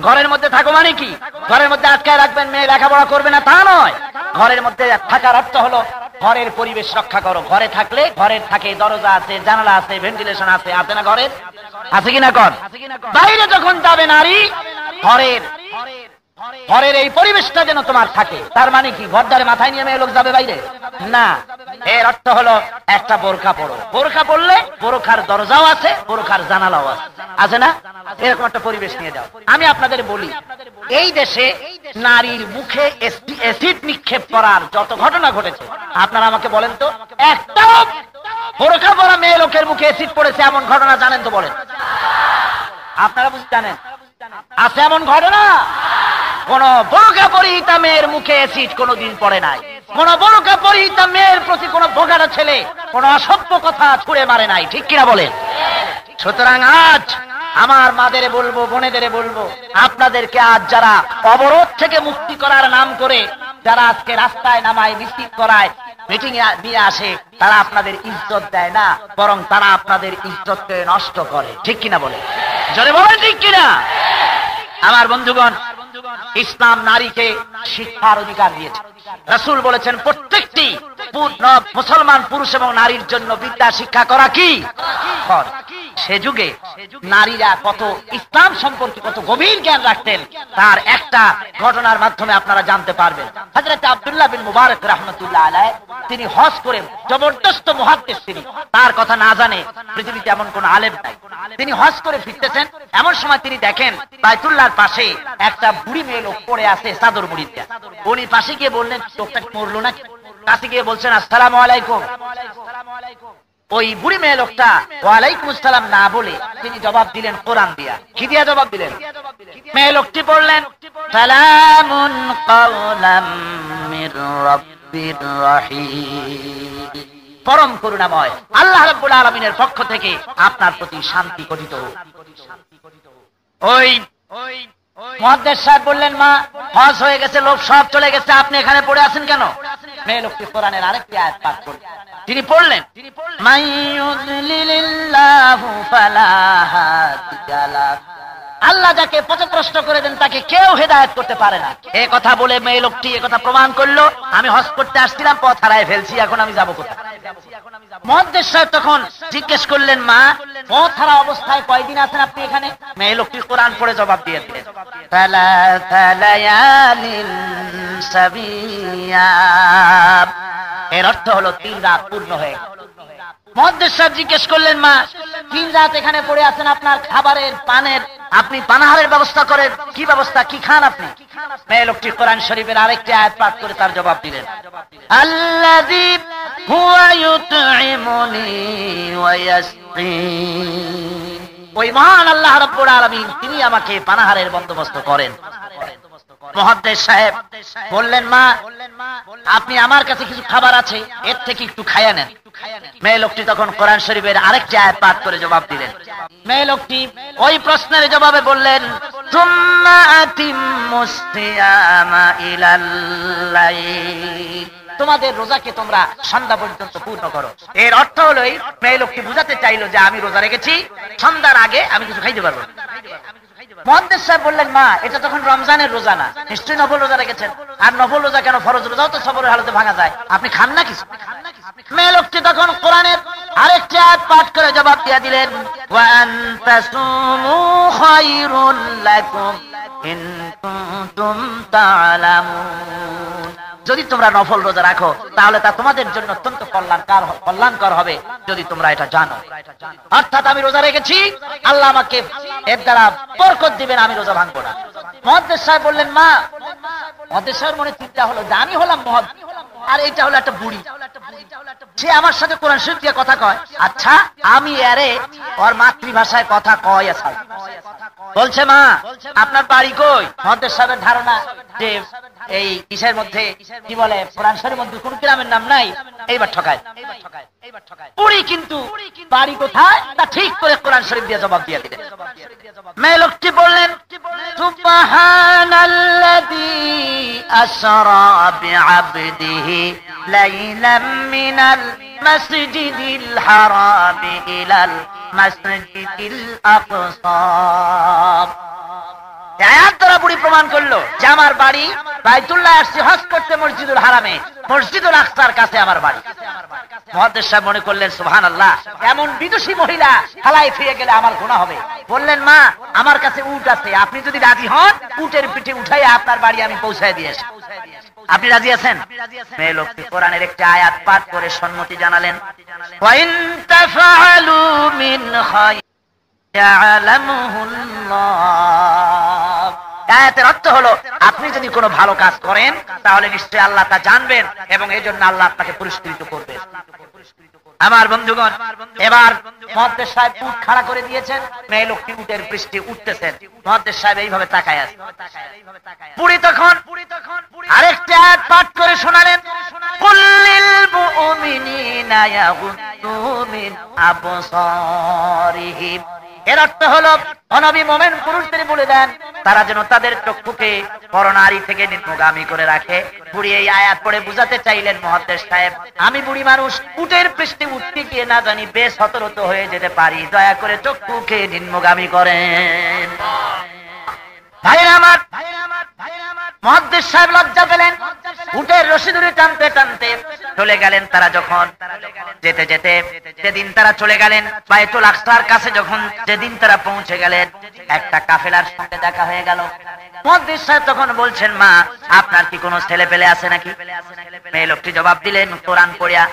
ঘরের মধ্যে থাকো মানে কি? ঘরের মধ্যে আটকায় রাখবেন, মেয়ে লেখাপড়া করবে না তা নয়। ঘরের মধ্যে থাকার অর্থ হলো ঘরের পরিবেশ রক্ষা করো। ঘরে থাকলে ঘরের থাকে দরজা আছে, জানালা আছে, ভেন্টিলেশন আছে, আছে না ঘরের? আছে কিনা কর? বাইরে যখন যাবে নারী, ঘরের এই পরিবেশটা যেন তোমার থাকে। তার মানে কি ঘরদারে মাথায় নিয়ে মেয়ে লোক যাবে বাইরে? না, এর অর্থ হলো একটা বোরকা পরো। বোরকা পরলে বোরকার দরজাও আছে, বোরকার জানালাও আছে, আছে না? এরকম একটা পরিবেশ নিয়ে যাও। আমি আপনাদের বলি, এই দেশে নারীর মুখে অ্যাসিড নিক্ষেপ করার যত ঘটনা ঘটেছে, আপনারা আমাকে বলেন তো, একটাও বোরকা পরা মেয়ে লোকের মুখে অ্যাসিড পড়েছে এমন ঘটনা জানেন তো? বলেন। আপনারা বুঝতে জানেন আছে এমন ঘটনা? কোন বোরকা পরিহিতা মেয়ের মুখে অ্যাসিড কোনদিন পড়ে নাই। কোন বোরকা পরিহিতা মেয়ের প্রতি কোন বোকাটা ছেলে কোন অসভ্য কথা ছুড়ে মারে নাই, ঠিক কিনা বলেন? সুতরাং আজ আমার মাদের বলবো, বোনেদের বলবো, আপনাদেরকে আজ যারা অবরোধ থেকে মুক্তি করার নাম করে যারা আজকে রাস্তায় নামায়, মিছিল করায়, মিটিং নিয়ে আসে, তারা আপনাদের ইজ্জত দেয় না, বরং তারা আপনাদের ইজ্জতকে নষ্ট করে, ঠিক কিনা বলে? জোরে বলেন ঠিক কিনা? আমার বন্ধুগণ, ইসলাম নারীকে শিক্ষার অধিকার দিয়েছে। রাসূল বলেছেন প্রত্যেকটি মুসলমান পুরুষ এবং নারীর জন্য বিদ্যা শিক্ষা করা কি ফরজ। সে যুগে নারীরা কত ইসলাম সম্পর্কে কত গভীর জ্ঞান রাখতেন তার একটা ঘটনার মাধ্যমে আপনারা জানতে পারবেন। হযরত আব্দুল্লাহ বিন মুবারক রাহমাতুল্লাহ আলাইহি, তিনি হজ করে জবরদস্ত মুহাদ্দিস, তিনি তার কথা না জানে পৃথিবীতে এমন কোন আলেম নাই। তিনি হজ করে ফিরতেছেন, এমন সময় তিনি দেখেন বাইতুল্লাহর পাশে একটা বুড়ি মেয়ে লোক পড়ে আছে চাদর মুড়ি দিয়ে। উনি পাশে গিয়ে বললেন, লোকটা মরলো নাকি? কাছে গিয়ে বলছেন আসসালামু আলাইকুম। ওই বুড়ি মেয়ে লোকটা ওয়ালাইকুম আসসালাম না বলে তিনি জবাব দিলেন কোরআন দিয়া। কি দিয়া জবাব দিলেন? মেয়ে লোকটি বললেন সালামুন কাওলাম মির রাব্বির রহিম, পরম করুণাময় আল্লাহ রাব্বুল আলামিনের পক্ষ থেকে আপনার প্রতি শান্তি কথিত হোক। ওই মুহাদ্দিস সাহেব বললেন, মা হজ হয়ে গেছে, লোক সব চলে গেছে, আপনি এখানে পড়ে আছেন কেন? মেয়ে লোকটি কোরআনের আরেকটি আয়াত পাঠ করলেন। তিনি পড়লেন মাইয়ুদলিলিল্লাহু ফালা হাদিয়া লাহু, আল্লাহ যাকে পথভ্রষ্ট করে দেন তাকে কেউ হেদায়েত করতে পারে না। এই কথা বলে মেয়ে লোকটি এই কথা প্রমাণ করলো, আমি হজ করতে আসছিলাম, পথ হারায় ফেলছি, এখন আমি যাব কোথায়? মুহাদ্দিস সাহেব তখন জিজ্ঞেস করলেন, মা পথ হারা অবস্থায় কয়দিন আছেন আপনি এখানে? মেয়ে লোকটি কোরআন পড়ে জবাব দিয়ে দিলেন সালাসা লায়ালিন সাবিয়া, এর অর্থ হলো 3 রাত পূর্ণ হয়ে। মুহাদ্দিস সাহেব জিজ্ঞেস করলেন, মা 3 রাত এখানে পড়ে আছেন, আপনার খাবারের পানের আপনি পানাহারের ব্যবস্থা করেন, কি ব্যবস্থা, কি খান আপনি? মেয়ে লোকটি কোরআন শরীফের আরেকটি আয়াত পাঠ করে তার জবাব দিলেন আল্লাযী হুয়া ইউতঈমুনি ওয়া ইয়াসকিন, ওই মহান আল্লাহ রাব্বুল আলামিন তিনি আমাকে পানাহারের বন্দোবস্ত করেন। মুহাদ্দিস সাহেব বললেন, মা আপনি আমার কাছে কিছু খাবার আছে, এর থেকে একটু খাইয়া নেন। মেয়ে লোকটি তখন কোরআন শরীফের আরেকটি আয়াত পাঠ করে জবাব দিলেন। মেয়ে লোকটি ওই প্রশ্নের জবাবে বললেন সুম্মা আতিম্মুস সিয়ামা ইলাল লাইল, তোমাদের রোজাকে তোমরা সন্ধ্যা পর্যন্ত পূর্ণ করো। এর অর্থ হলো মেয়ে লোকটি বুঝাতে চাইলো যে আমি রোজা রেখেছি, সন্ধ্যার আগে আমি কিছু খাইতে পারবো না। মুহাদ্দিস সাহেব বললেন, মা এটা তখন রমজানের রোজা না, নিশ্চয়ই নফল রোজা রেখেছেন। আর নফল রোজা কেন, ফরজ রোজাও তো সবরের হালতে ভাঙা যায়, আপনি খান না কিছু? মেয়ে লোকটি তখন কোরআনের আরেকটি আয়াত পাঠ করে জবাব দিয়ে দিলেন ওয়া আনতাসুমু খায়রুল লাকুম ইন কুনতুম তা'লামুন, যদি তোমরা নফল রোজা রাখো তাহলে তা তোমাদের জন্য অত্যন্ত কল্যাণকর হবে যদি তোমরা এটা জানো। অর্থাৎ আমি রোজা রেখেছি, আল্লাহ আমাকে এর দ্বারা বরকত দিবেন, আমি রোজা ভাঙবো না। মুহাদ্দিস সাহেব বললেন, মা, মুহাদ্দিস সাহেবের মনে চিন্তা হলো যে আমি হলাম মুহাদ্দিস আর এটা হলো একটা বুড়ি, সে আমার সাথে কোরআন শরীফ দিয়ে কথা কয়, আচ্ছা আমি আরে ওর মাতৃভাষায় কথা কয় আছে। বলছে, মা আপনার বাড়ি কই? মুহাদ্দিস সাহেবের ধারণা যে এই কিসের মধ্যে কি বলে কোরআন শরীফের মধ্যে কোন গ্রামের নাম নাই, এইবার ঠকায়। বুড়ি কিন্তু বাড়ি কোথায় তা ঠিক করে কোরআন শরীফ দিয়ে জবাব দিয়ে দিলেন। মেয়ে লোকটি বললেন সুবহানাল্লাযী আসরা বিআবদিহি লাইলাম মিনাল মাসজিদিল হারাম ইলাল মাসজিদিল আকসা। আয়াত দ্বারা বুড়ি প্রমাণ করলো যে আমার বাড়ি বাইতুল্লাহ, আসছি হজ করতে মসজিদুল হারামে, মসজিদুল আকসার কাছে আমার বাড়ি। মুহাদ্দিস সাহেব মনে করলেন সুবহানাল্লাহ, এমন বিদুষী মহিলা হালায় ফিরে গেলে আমার গুনাহ হবে। বললেন মা আমার কাছে উট আছে, আপনি যদি রাজি হন উটের পিঠে উঠাই আপনার বাড়ি আমি পৌঁছায় দিয়ে আসি। আপনি রাজি আছেন? মেয়ে লোকটি কোরআনের একটি আয়াত পাঠ করে সম্মতি জানালেন। ওয়া ইন তাফআলু মিন খায়র ইয়ালামুহুল্লাহ। আয়াতের অর্থ হলো আপনি যদি কোনো ভালো কাজ করেন তাহলে নিশ্চয়ই আল্লাহ তা জানবেন এবং এই জন্য আল্লাহ আপনাকে পুরস্কৃত করবেন। আমার বন্ধুগণ, এবার মুহাদ্দিস সাহেব উট খাড়া করে দিয়েছেন, মেয়ে লোকটি উটের পৃষ্ঠে উঠতেছেন, মুহাদ্দিস সাহেব এইভাবে তাকায় আছে। বুড়ি তখন আরেকটা আয়াত পাঠ করে শোনালেন, কুল্লিল মুমিনিনা ইয়াগুদ্দু মিন আবসারিহিম। এর অর্থ হলো নবী মুমিন পুরুষদের বলে দেন তারা যেন তাদের চক্ষুকে পরনারী থেকে নিম্নগামী করে রাখে। বুড়ি এই আয়াত পড়ে বুঝাতে চাইলেন মুহাদ্দিস সাহেব, আমি বুড়ি মানুষ, উটের পৃষ্ঠে উঠতে গিয়ে না জানি বেসতর্ক হয়ে যেতে পারি, দয়া করে চক্ষুকে নিম্নগামী করেন। ভাইরা আমার, মুহাদ্দিস সাহেব লজ্জা পেলেন, উটের রশি ধরে টানতে টানতে চলে গেলেন। তারা যখন যেতে যেতে সেদিন তারা চলে গেলেন বাইতুল আকসার কাছে। যখন যেদিন তারা পৌঁছে গেলেন একটা কাফেলার সঙ্গে দেখা হয়ে গেল। মুহাদ্দিস সাহেব তখন বলছেন, মা আপনার কি কোনো ছেলে পেলে আছে নাকি? মেয়ে লোকটি জবাব দিলেন কোরআন পড়িয়া,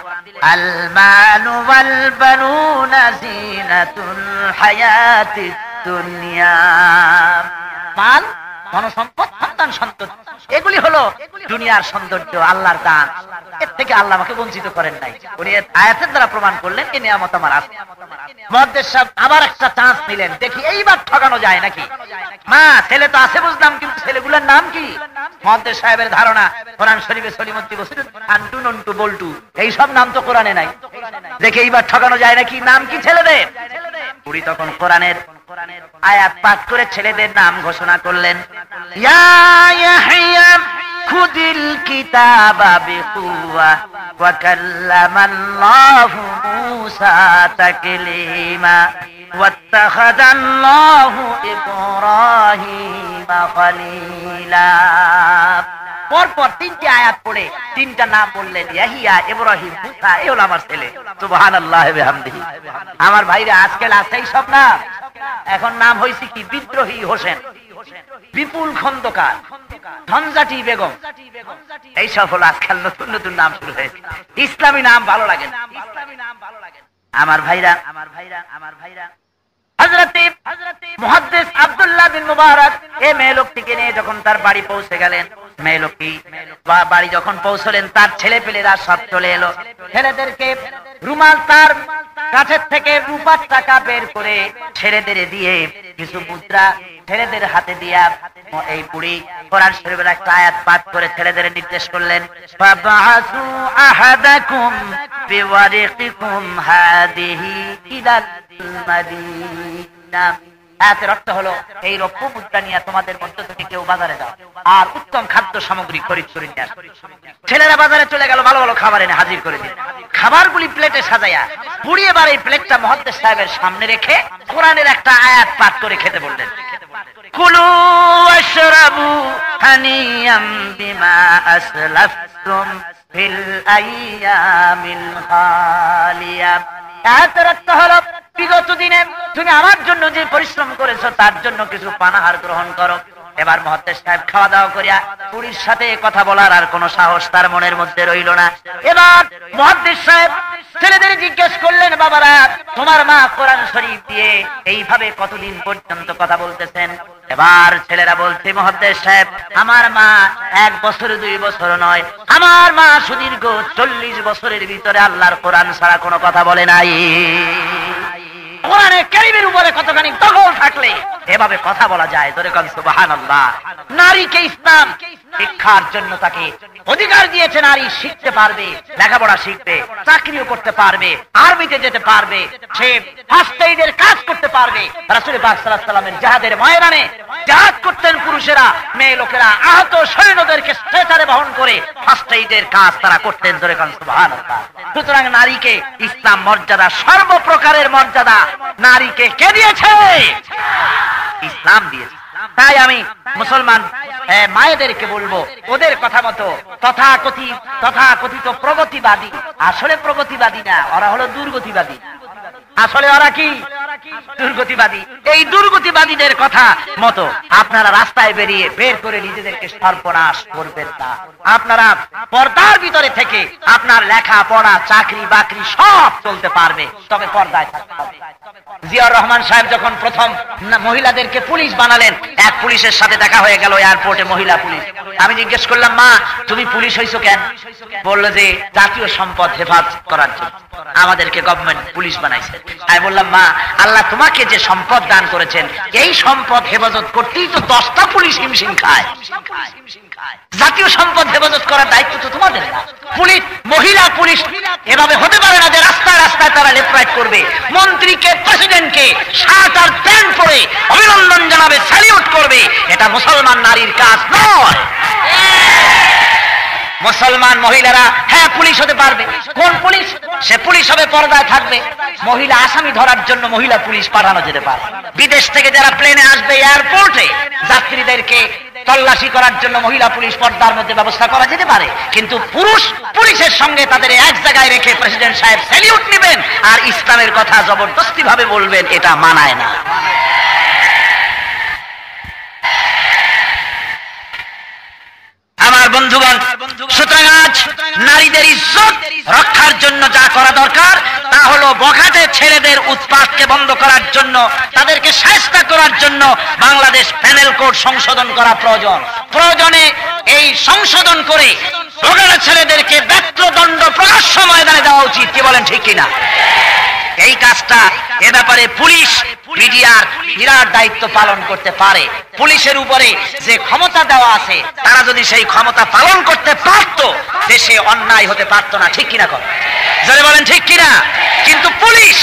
আল মালু ওয়াল বানুনা জিনাতুল হায়াতিদ দুনিয়া। মাল, ধনসম্পদ, সন্তান সন্ততি এগুলি হলো দুনিয়ার সৌন্দর্য, আল্লাহর দান। এর থেকে আল্লাহ আমাকে বঞ্চিত করেন নাই। উনি আয়াতের দ্বারা প্রমাণ করলেন এই নিয়ামত আমার আছে। মুহাদ্দিস সাহেব আবার একটা চান্স নিলেন, দেখি এইবার ঠকানো যায় নাকি। মা ছেলে তো আছে বুঝলাম, কিন্তু ছেলেগুলোর নাম কি? মুহাদ্দিস সাহেবের ধারণা কোরআন শরীফে সলিমুদ্দি বসির, আন্টু নন্টু বল্টু এইসব নাম তো কোরআনে নাই। দেখে এইবার ঠকানো যায় নাকি, নাম কি ছেলেদের? বুড়ি তখন কোরআনের আয়াত পাঠ করে ছেলেদের নাম ঘোষণা করলেন, ইয়া ইয়াহইয়া খুদিল কিতাবা বিকুওয়া ওয়া কাল্লামাল্লাহু মূসা তাকলিমা ওয়াত্তাখাযাল্লাহু ইব্রাহিমা খলিলা। পরপর তিনটি আয়াত পড়ে তিনটা নাম বললেন, ইয়াহিয়া, ইব্রাহিম, মূসা। এই হলো আমার ছেলে। সুবহানাল্লাহি ওয়া বিহামদিহি। আমার ভাইরা আজকাল আছে এই সব নাম। এখন নাম হয়েছে কি, বিদ্রোহী হোসেন, বিপুল খন্দকার, ধনজাটি বেগম, এইসব হলো আজকাল নতুন নতুন নাম শুরু হয়েছে। ইসলামী নাম ভালো লাগে না। আমার ভাইরা হযরতে মুহাদ্দিস আব্দুল্লাহ বিন মুবারক এই মেয়ে লোকটিকে নিয়ে যখন তার বাড়ি পৌঁছে গেলেন, মেয়ে লোকটি বাড়ি যখন পৌঁছলেন তার ছেলে পেলেরা সব চলে এলো। ছেলেদেরকে রুমাল তার কাছের থেকে রূপার টাকা বের করে ছেলেদের দিয়ে কিছু মুদ্রা ছেলেদের হাতে দিয়া এই বুড়ি কোরআন শরীফের একটা আয়াত পাঠ করে ছেলেদের নির্দেশ করলেন, ফাবাসু আহাদাকুম বিওয়ারিকিকুম হাদিহি ইলাল মাদিনা। আয়াতের অর্থ হলো এই রৌপ্য মুদ্রা নিয়ে তোমাদের মধ্য থেকে কেউ বাজারে যাও আর উত্তম খাদ্য সামগ্রী খরিদ করে নিয়ে আসো। ছেলেরা বাজারে চলে গেল, ভালো ভালো খাবার এনে হাজির করে দিল। খাবারগুলি প্লেটে সাজাইয়া বুড়ি এবার এই প্লেটটা মুহাদ্দিস সাহেবের সামনে রেখে কোরআনের একটা আয়াত পাঠ করে খেতে বললেন, কুলু ওয়াশরাবু হানিয়াম বিমা আসলাফতুম ফিল আইয়ামিল খালিয়া। আয়াতের অর্থ হলো বিগত দিনে তুমি আমার জন্য যে পরিশ্রম করেছো তার জন্য কিছু পানাহার গ্রহণ করো। এবার মুহাদ্দিস সাহেব খাওয়া দাওয়া করিয়া বুড়ির সাথে কথা বলার আর কোনো সাহস তার মনের মধ্যে রইল না। এবার মুহাদ্দিস সাহেব ছেলেদের জিজ্ঞেস করলেন, বাবারা তোমার মা কোরআন শরীফ দিয়ে এইভাবে কতদিন পর্যন্ত কথা বলতেছেন? এবার ছেলেরা বলছে, মুহাদ্দিস সাহেব আমার মা 1 বছর 2 বছর নয়, আমার মা সুদীর্ঘ 40 বছরের ভিতরে আল্লাহর কোরআন ছাড়া কোনো কথা বলে নাই। কোরআনে কারীমের উপরে কতখানি দখল থাকলে এভাবে কথা বলা যায়? ধরে কোন সুবহানাল্লাহ। নারীকে ইসলাম শিক্ষার জন্য তাকে অধিকার দিয়েছে, নারী শিখতে পারবে, লেখাপড়া শিখবে, চাকরিও করতে পারবে, আর্মিতে যেতে পারবে, সে ফার্স্ট এইডের কাজ করতে পারবে। রাসূল পাক সাল্লাল্লাহু আলাইহি ওয়াসাল্লামের জিহাদের ময়দানে জিহাদ করতেন পুরুষেরা, মেয়ে লোকেরা আহত সৈন্যদেরকে স্ট্রেচারে বহন করে ফার্স্ট এইডের কাজ তারা করতেন। ধরে কোন সুবহানাল্লাহ। সুতরাং নারীকে ইসলাম মর্যাদা, সর্বপ্রকারের মর্যাদা নারীকে কে দিয়েছে? ইসলাম দিয়েছে। তাই আমি মুসলমান মায়েদেরকে বলবো, ওদের কথা মতো তথাকথিত প্রগতিবাদী আসলে প্রগতিবাদী না, ওরা হলো দুর্গতিবাদী। আসলে ওরা কি? দুর্গতিবাদী। এই দুর্গতিবাদীদের কথা মতো আপনারা রাস্তায় বের করে নিজেদেরকে সর্বনাশ করবেন না। আপনারা পর্দার ভিতরে থেকে আপনার লেখা পড়া, চাকরি বাকরি সব চলতে পারবে, তবে পর্দায় থাকতে হবে। জিয়াউর রহমান সাহেব যখন প্রথম মহিলাদেরকে পুলিশ বানালেন, এক পুলিশের সাথে দেখা হয়ে গেল এয়ারপোর্টে, মহিলা পুলিশ। আমি জিজ্ঞেস করলাম, মা তুমি পুলিশ হইছো কেন? বললো যে জাতীয় সম্পদ হেফাজত করার জন্য আমাদেরকে গভর্নমেন্ট পুলিশ বানাইছে। আমি বললাম, মা আল্লাহ তোমাকে যে সম্পদ দান করেছেন, এই সম্পদ হেফাজত করতেই তো 10টা পুলিশ হিমশিম খায়। জাতীয় সম্পদ হেফাজত করার দায়িত্ব তো তোমাদের না। পুলিশ, মহিলা পুলিশ এভাবে হতে পারে না যে রাস্তায় রাস্তায় তারা লেফট রাইট করবে, মন্ত্রীকে প্রেসিডেন্টকে শার্ট আর প্যান্ট পরে অভিনন্দন জানাবে, স্যালিউট করবে। এটা মুসলমান নারীর কাজ নয়। মুসলমান মহিলারা হ্যাঁ পুলিশ হতে পারবে। কোন পুলিশ? সে পুলিশ হবে, পর্দায় থাকবে। মহিলা আসামি ধরার জন্য মহিলা পুলিশ পাঠানো যেতে পারে। বিদেশ থেকে যারা প্লেনে আসবে এয়ারপোর্টে, যাত্রীদেরকে তল্লাশি করার জন্য মহিলা পুলিশ পর্দার মধ্যে ব্যবস্থা করা যেতে পারে। কিন্তু পুরুষ পুলিশের সঙ্গে তাদের এক জায়গায় রেখে প্রেসিডেন্ট সাহেব স্যালিউট নেবেন আর ইসলামের কথা জবরদস্তি ভাবে বলবেন, এটা মানায় না। আমার বন্ধুগণ, সুতরাং আজ নারীদের ইজ্জত রক্ষার জন্য যা করা দরকার তা হলো বখাটে ছেলেদের উৎপাতকে বন্ধ করার জন্য, তাদেরকে শায়েস্তা করার জন্য বাংলাদেশ প্যানেল কোড সংশোধন করা প্রয়োজন। প্রয়োজনে এই সংশোধন করে বখাটে ছেলেদেরকে ব্যত্রদণ্ড প্রকাশ্য ময়দানে দেওয়া উচিত। কি বলেন, ঠিক কিনা? এই কাজটা, এ ব্যাপারে পুলিশ মিডিয়ার বিরাট দায়িত্ব পালন করতে পারে। পুলিশের উপরে যে ক্ষমতা দেওয়া আছে, তারা যদি সেই ক্ষমতা পালন করতে পারত, দেশে অন্যায় হতে পারত না। ঠিক কিনা? কর যারা বলেন ঠিক কিনা? কিন্তু পুলিশ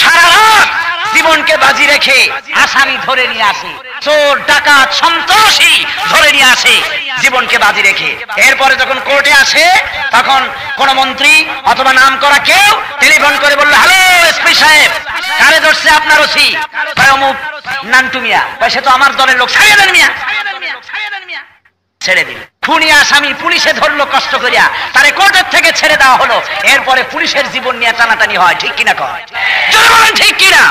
সারা রাত জীবনকে বাজি রেখে আসামি ধরে নিয়ে আসে, চোর ডাকাত সন্ত্রাসী ধরে নিয়ে আসে জীবনকে বাজি রেখে। এরপরে যখন কোর্টে আসে, তখন কোন মন্ত্রী অথবা নাম করা কেউ টেলিফোন করে বলল, হ্যালো এসপি সাহেব, কারে ধরছে আপনার ওসি? অমুক নান্টু মিয়া। সে তো আমার দলের লোক, ছাড়িয়ে দেন মিয়া। ছেড়ে দিল। খুনি আসামি পুলিশে ধরলো কষ্ট করিয়া, তারে কোর্টের থেকে ছেড়ে দেওয়া হলো। এরপরে পুলিশের জীবন নিয়ে টানাটানি হয়। ঠিক কিনা? কর ঠিক কিনা?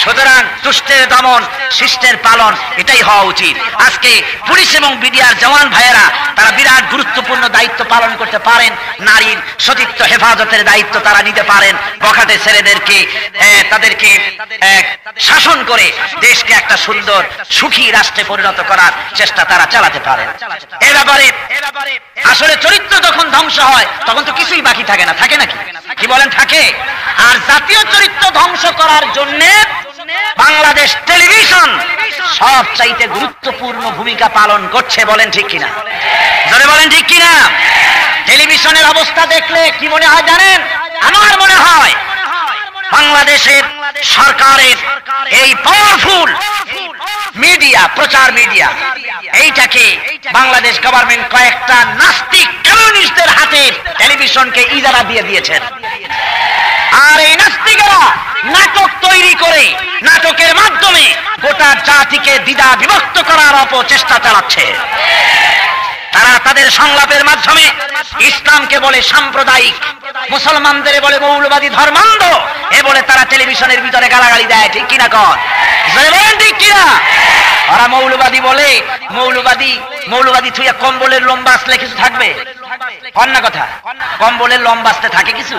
সুতরাং দুষ্টের দমন, শিষ্টের পালন, এটাই হওয়া উচিত। আজকে পুলিশ এবং বিডিআর জওয়ান ভাইয়েরা তারা বিরাট গুরুত্বপূর্ণ দায়িত্ব পালন করতে পারেন। নারীর সতীত্ব হেফাজতের দায়িত্ব তারা নিতে পারেন। বখাটে ছেলেদেরকে তাদেরকে শাসন করে দেশকে একটা সুন্দর সুখী রাষ্ট্রে পরিণত করার চেষ্টা তারা চালাতে পারেন। এ ব্যাপারে আসলে চরিত্র যখন ধ্বংস হয়, তখন তো কিছুই বাকি থাকে না। থাকে নাকি? কি বলেন, থাকে? আর জাতীয় চরিত্র ধ্বংস করার জন্য বাংলাদেশ টেলিভিশন সবচাইতে গুরুত্বপূর্ণ ভূমিকা পালন করছে। বলেন ঠিক কিনা? জোরে বলেন ঠিক কিনা? টেলিভিশনের অবস্থা দেখলে কি মনে হয় জানেন? আমার মনে হয় বাংলাদেশের সরকারের এই পাওয়ারফুল মিডিয়া, প্রচার মিডিয়া, এইটাকে বাংলাদেশ গভর্নমেন্ট কয়েকটা নাস্তিক কমিউনিস্টদের হাতে টেলিভিশনকে ইজারা দিয়ে দিয়েছেন। আর এই নাস্তিকেরা নাটক তৈরি করে, নাটকের মাধ্যমে গোটা জাতিকে দ্বিধা বিভক্ত করার অপচেষ্টা চালাচ্ছে। তারা তাদের সংলাপের মাধ্যমে ইসলামকে বলে সাম্প্রদায়িক, মুসলমানদের বলে মৌলবাদী ধর্মান্ধ, এ বলে তারা টেলিভিশনের ভিতরে গালাগালি দেয়। ঠিক কিনা? কর ঠিক কিনা? ওরা মৌলবাদী বলে, মৌলবাদী থুইয়া কম্বলের লম্বা আসলে কিছু থাকবে? অন্য কথা, কম্বলের লম্বা আসতে থাকে কিছু?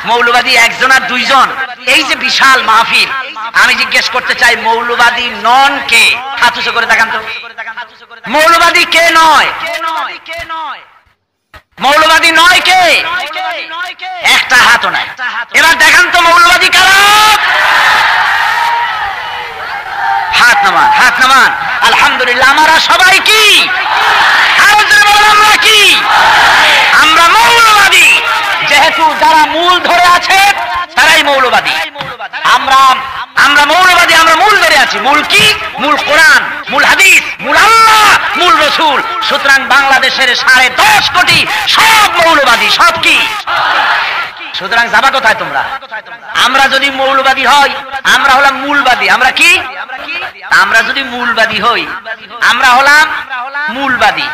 মৌলবাদী একজন আর দুইজন, এই যে বিশাল মাহফিল, আমি জিজ্ঞেস করতে চাই, মৌলবাদী নন কে? হাত উঁচু করে দেখান তো। মৌলবাদী কে নয়? মৌলবাদী নয় কে? একটা হাতও নাই। এবার দেখান তো মৌলবাদী কারা? হাত নামান। আমরা সবাই কি? আমরা কি? আমরা মৌলবাদী। যেহেতু যারা মূল ধরে আছে তারাই মৌলবাদী। আমরা মৌলবাদী, আমরা মূল ধরে আছি। মূল কি? মূল কোরআন, মূল হাদিস, মূল আল্লাহ, মূল রসুল। সুতরাং বাংলাদেশের 10.5 কোটি সব মৌলবাদী। সব কি? সুতরাং যাবা কোথায় তোমরা? আমরা যদি মৌলবাদী হই, আমরা হলাম মূলবাদী। আমরা কি? আমরা যদি মূলবাদী হই, আমরা হলাম মূলবাদী,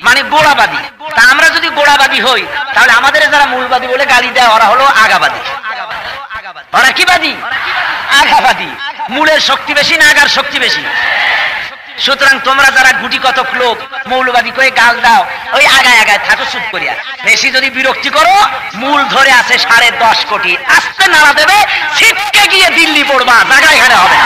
মানে গোড়াবাদী। তা আমরা যদি গোড়াবাদী হই, তাহলে আমাদের যারা মূলবাদী বলে গালি দেয় ওরা হলো আগাবাদী। ওরা কি বাদী? আগাবাদী। মূলের শক্তি বেশি না আগার শক্তি বেশি? সুতরাং তোমরা যারা গুটি কতক লোক মৌলবাদী করে গাল দাও, ওই আগায় আগায় থাকো চুপ করিয়া। বেশি যদি বিরক্তি করো, মূল ধরে আছে 10.5 কোটি, আস্তে নাড়া দেবে, ছিটকে গিয়ে দিল্লি পড়বা, জায়গা এখানে হবে।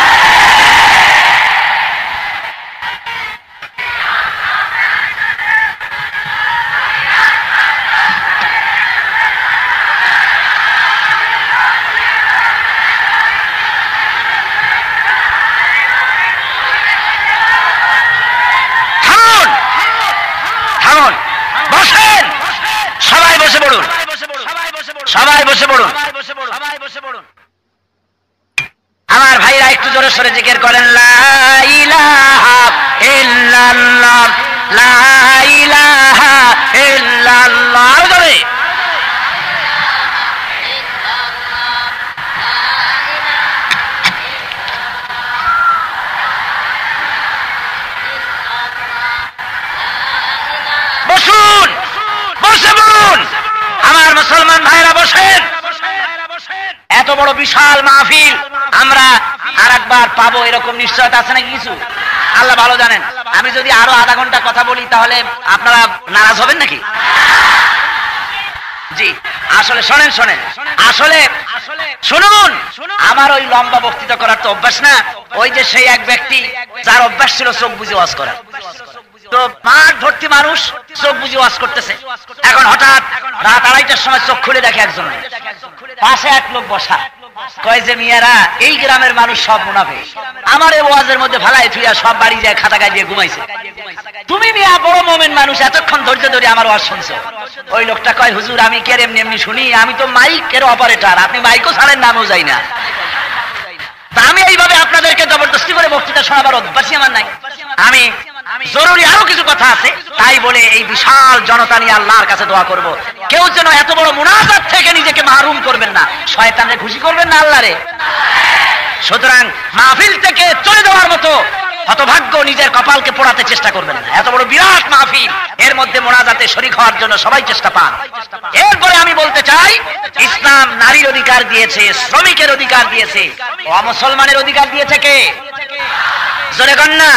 সবাই বসে পড়ুন। আমার ভাইরা একটু জোরে সরে জিকির করেন, লা ইলাহা ইল্লাল্লাহ, লা ইলাহা ইল্লাল্লাহ। আরো জোরে। বসুন, বসে পড়ুন। আমার মুসলমান ভাইরা বসেন। এত বড় বিশাল মাহফিল আমরা আর একবার পাবো এরকম নিশ্চয়তা আছে নাকি কিছু? আল্লাহ ভালো জানেন। আমি যদি আরো আধা ঘন্টা কথা বলি তাহলে আপনারা নারাজ হবেন নাকি? জি, আসলে শোনেন, আসলে শুনুন। আমার ওই লম্বা বক্তৃতা করার তো অভ্যাস না। ওই যে সেই এক ব্যক্তি যার অভ্যাস ছিল চোখ বুঝে ওয়াজ করা, তো মাঠ ভর্তি মানুষ চোখ বুঝে ওয়াজ করতেছে। এখন হঠাৎ রাত 2:30টার সময় চোখ খুলে দেখে একজন, পাশে এক লোক বসা। কয় যে মিয়ারা, এই গ্রামের মানুষ সব মুনাফিক, আমার এই ওয়াজের মধ্যে ভালাই থুইয়া সব বাড়ি যায় খাতা গায়ে দিয়ে ঘুমাইছে। তুমি মিয়া বড় মোমেন মানুষ, এতক্ষণ ধৈর্য ধরে আমার ওয়াজ শুনছো। ওই লোকটা কয়, হুজুর আমি কে এমনি এমনি শুনি, আমি তো মাইকের অপারেটর, আপনি মাইকও ছাড়েন না, আমিও যাই না। তা আমি এইভাবে আপনাদেরকে জবরদস্তি করে বক্তৃতা শোনাবার অভ্যাসই আমার নাই। আমি জরুরি আরো কিছু কথা আছে, তাই বলে এই বিশাল জনতা নিয়ে আল্লাহর কাছে দোয়া করব, কেউ যেন এত বড় মুনাজাত থেকে নিজেকে মাহরুম করবেন না, শয়তানরে খুশি করবেন না আল্লাহরে। সুতরাং মাহফিল থেকে চলে যাওয়ার মতো হতভাগ্য নিজের কপালকে পোড়াতে চেষ্টা করবেন না। এত বড় বিরাট মাহফিল, এর মধ্যে মুনাজাতে শরীক হওয়ার জন্য সবাই চেষ্টা পান। এরপরে আমি বলতে চাই, ইসলাম নারীর অধিকার দিয়েছে, শ্রমিকের অধিকার দিয়েছে, অমুসলমানের অধিকার দিয়েছে কে? জোরে কন্যা।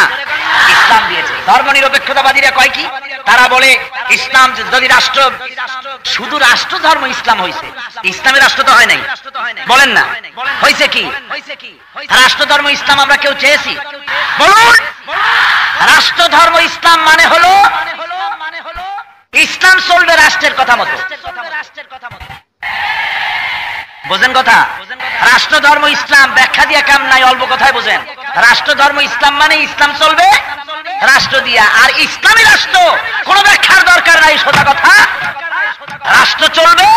ইসলাম দিয়েছে। ধর্মনিরপেক্ষতাবাদীরা কয় কি? তারা বলে ইসলাম যদি রাষ্ট্র, শুধু রাষ্ট্র ধর্ম ইসলাম হয়েছে, ইসলামের রাষ্ট্র তো হয় নাই। বলেন না হয়েছে কি? রাষ্ট্র ধর্ম ইসলাম আমরা কেউ চেয়েছি? বলুন। রাষ্ট্র ধর্ম ইসলাম মানে হলো ইসলাম চলবে রাষ্ট্রের কথা মতো। বোঝেন কথা? রাষ্ট্র ধর্ম ইসলাম ব্যাখ্যা দিয়ে কাম নাই, অল্প কথায় বোঝেন। রাষ্ট্র ধর্ম ইসলাম মানে ইসলাম চলবে রাষ্ট্র দিয়া, আর ইসলামী রাষ্ট্র কোন ব্যাখ্যার দরকার নাই, সোজা কথা, রাষ্ট্র চলবে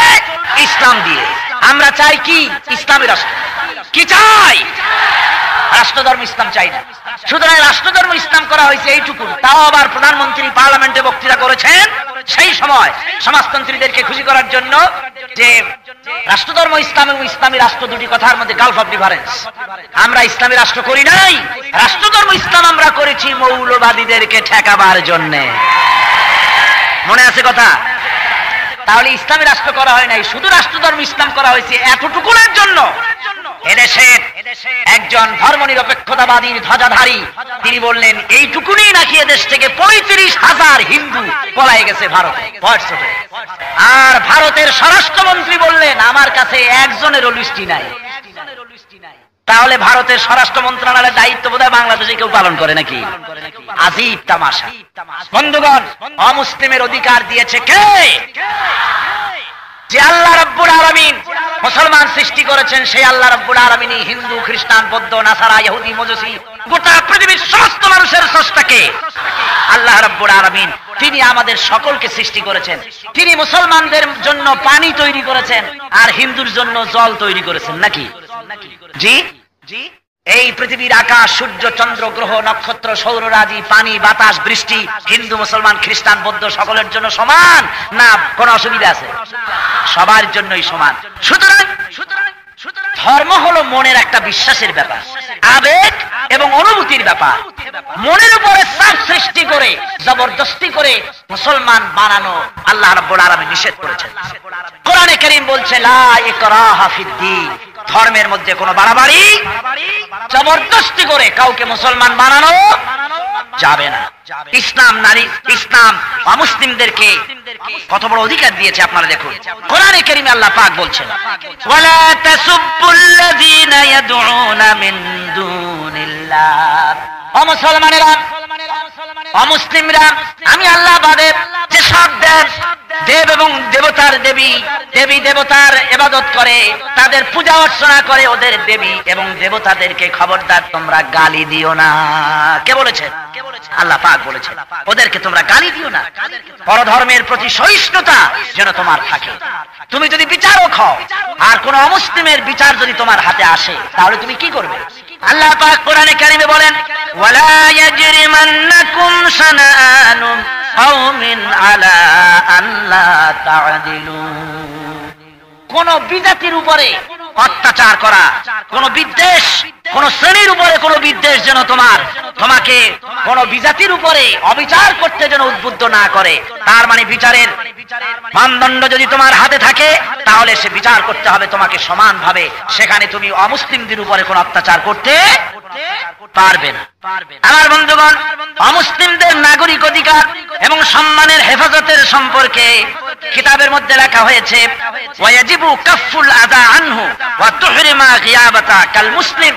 ইসলাম দিয়ে। আমরা চাই কি? ইসলামী রাষ্ট্র। কি চাই? রাষ্ট্র ধর্ম ইসলাম চাই না। সুতরাং রাষ্ট্র ধর্ম ইসলাম করা হয়েছে এইটুকু। তাও আবার প্রধানমন্ত্রী পার্লামেন্টে বক্তৃতা করেছেন সেই সময় সমাজতন্ত্রীদেরকে খুশি করার জন্য যে রাষ্ট্র ধর্ম ইসলাম এবং ইসলামী রাষ্ট্র দুটি কথার মধ্যে গালফ অফ ডিফারেন্স। আমরা ইসলামী রাষ্ট্র করি নাই, রাষ্ট্র ধর্ম ইসলাম আমরা করেছি মৌলবাদীদেরকে ঠেকাবার জন্য। মনে আছে কথা? তাহলে ইসলামী রাষ্ট্র করা হয় নাই, শুধু রাষ্ট্র ধর্ম ইসলাম করা হয়েছে এতটুকুনের জন্য। এদেশের একজন ধর্মনিরপেক্ষতাবাদীর ধ্বজাধারী তিনি বললেন এইটুকুনি নাকি এদেশ থেকে 35,000 হিন্দু পলায় গেছে ভারতে। আর ভারতের স্বরাষ্ট্রমন্ত্রী বললেন আমার কাছে একজনেরও লিস্টি নাই। তাহলে ভারতের স্বরাষ্ট্র মন্ত্রণালয়ের দায়িত্ব বোধহয় বাংলাদেশে কেউ পালন করে নাকি? আজীব তামাশা। বন্ধুগণ, অমুসলিমের অধিকার দিয়েছে কে? যে আল্লাহ রাব্বুল আলামিন মুসলমান সৃষ্টি করেছেন, সেই আল্লাহ রাব্বুল আলামিনই হিন্দু, খ্রিস্টান, বৌদ্ধ, নাসারা, ইহুদি, মজুসি, গোটা পৃথিবীর সমস্ত মানুষের স্রষ্টাকে আল্লাহ রাব্বুল আলামিন। তিনি আমাদের সকলকে সৃষ্টি করেছেন। তিনি মুসলমানদের জন্য পানি তৈরি করেছেন আর হিন্দুর জন্য জল তৈরি করেছেন, নাকি? জি জি। এই পৃথিবীর আকাশ, সূর্য, চন্দ্র, গ্রহ, নক্ষত্র, সৌররাজি, পানি, বাতাস, বৃষ্টি হিন্দু, মুসলমান, খ্রিস্টান, বৌদ্ধ সকলের জন্য সমান না কোনো অসুবিধা আছে? সবার জন্যই সমান। সুতরাং ধর্ম হলো মনের একটা বিশ্বাসের ব্যাপার, আবেগ এবং অনুভূতির ব্যাপার। মনের উপরে চাপ সৃষ্টি করে জবরদস্তি করে মুসলমান বানানো আল্লাহ রাব্বুল আলামিন নিষেধ করেছেন। কোরআনে কারীম বলছে লা ইকরাহা ফিদ্দীন, ধর্মের মধ্যে কোনো বাড়াবাড়ি জবরদস্তি করে কাউকে মুসলমান বানানো যাবে না। ইসলাম অমুসলিমদেরকে কত বড় অধিকার দিয়েছে আপনারা দেখুন। কোরআনে কারীমে আল্লাহ পাক বলছেন ওয়ালা তাসুব্বুল্লাযীনা ইয়াদউনা মিন দুনিল্লাহ, অমুসলমানেরা, অমুসলিমরা, আমি আল্লাহ বাদে যে সব দেব এবং দেবতার দেবী দেবতার ইবাদত করে, তাদের পূজা অর্চনা করে, ওদের দেবী এবং দেবতাদেরকে খবরদার তোমরা গালি দিও না। কে বলেছেন? আল্লাহ পাক বলেছেন ওদেরকে তোমরা গালি দিও না। পরধর্মের প্রতি সহিষ্ণুতা যেন তোমার থাকে। তুমি যদি বিচারক হও আর কোন অমুসলিমের বিচার যদি তোমার হাতে আসে, তাহলে তুমি কি করবে? আল্লাহ পাক কোরআনে কারীমে বলেন ওয়ালা ইয়াজরিমান্নাকুম শানাআনু কওমিন আলা আল্লা তা'দিলু, কোন বিজাতির উপরে অত্যাচার করা, কোন বিদ্বেষ, কোন শ্রেণীর উপরে কোন বিদ্বেষ যেন তোমাকে কোন বিজাতির উপরে অবিচার করতে যেন উদ্বুদ্ধ না করে। তার মানে বিচারের মানদণ্ড যদি তোমার হাতে থাকে, তাহলে সে বিচার করতে হবে তোমাকে সমানভাবে। সেখানে তুমি অমুসলিমদের উপরে কোন অত্যাচার করতে পারবে না। আমার বন্ধুগণ, অমুসলিমদের নাগরিক অধিকার এবং সম্মানের হেফাজতের সম্পর্কে কিতাবের মধ্যে লেখা হয়েছে ওয়াজিবু কাফুল আযা আনহু ওয়া তুহরিমা গিয়াবাতা কাল মুসলিম।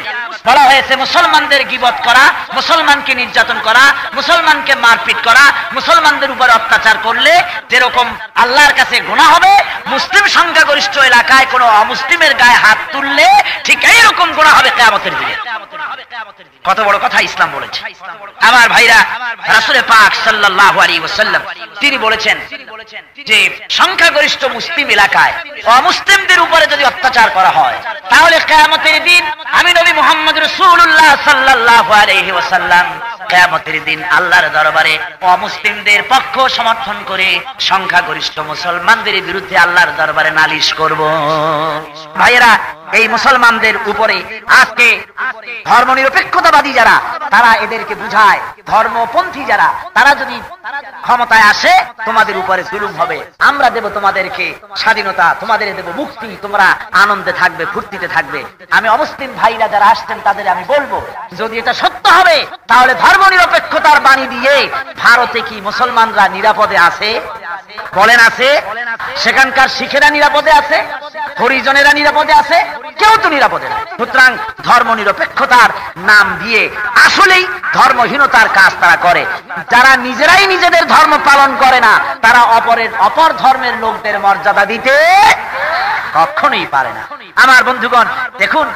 বলা হয়েছে মুসলমানদের গীবত করা, মুসলমানকে নির্যাতন করা, মুসলমানকে মারপিট করা, মুসলমানদের উপর অত্যাচার করলে যেরকম আল্লাহর কাছে গুনাহ হবে, মুসলিম সংখ্যাগরিষ্ঠ এলাকায় কোনো অমুসলিমের গায়ে হাত তুললে ঠিক এইরকম গুনাহ হবে কিয়ামতের দিনে। কত বড় কথা ইসলাম বলেছে। আমার ভাইরা, রাসূল পাক সাল্লাল্লাহু আলাইহি ওয়াসাল্লাম তিনি বলেছেন যে সংখ্যাগরিষ্ঠ মুসলিম এলাকায় অমুসলিমদের উপরে যদি অত্যাচার করা হয়, তাহলে কিয়ামতের দিন আমি নবী মুহাম্মদ রাসূলুল্লাহ সাল্লাল্লাহু আলাইহি ওয়াসাল্লাম কিয়ামতের দিন আল্লাহর দরবারে অমুসলিমদের পক্ষ সমর্থন করে সংখ্যাগরিষ্ঠ মুসলমানদের বিরুদ্ধে আল্লাহর দরবারে নালিশ করব। ভাইয়েরা, এই মুসলমানদের উপরে আজকে ধর্মনিরপেক্ষতাবাদী যারা, তারা এদেরকে বুঝায়, ধর্মপন্থী যারা, তারা যদি ক্ষমতায় আসে তোমাদের উপরে জুলুম হবে, আমরা দেব তোমাদেরকে স্বাধীনতা, তোমাদের দেব মুক্তি, তোমরা আনন্দে থাকবে, ফুর্তিতে থাকবে। আমি অমুসলিম ভাইরা যারা আসছেন তাদের আমি বলবো, যদি এটা সত্য হবে, তাহলে ধর্মনিরপেক্ষতার বাণী দিয়ে ভারতে কি মুসলমানরা নিরাপদে আছে? বলেন আছে? সেখানকার শিখেরা নিরাপদে আছে? হরিজনেরা নিরাপদে আছে? কেউ তো নিরাপদে না। সুতরাং ধর্মনিরপেক্ষতার নাম দিয়ে আসলেই ধর্মহীনতার কাজ তারা করে। যারা নিজেরাই নিজেদের ধর্ম পালন করে না, তারা অপর ধর্মের লোকদের মর্যাদা দিতে কখনোই পারে না। আমার বন্ধুগণ, দেখুন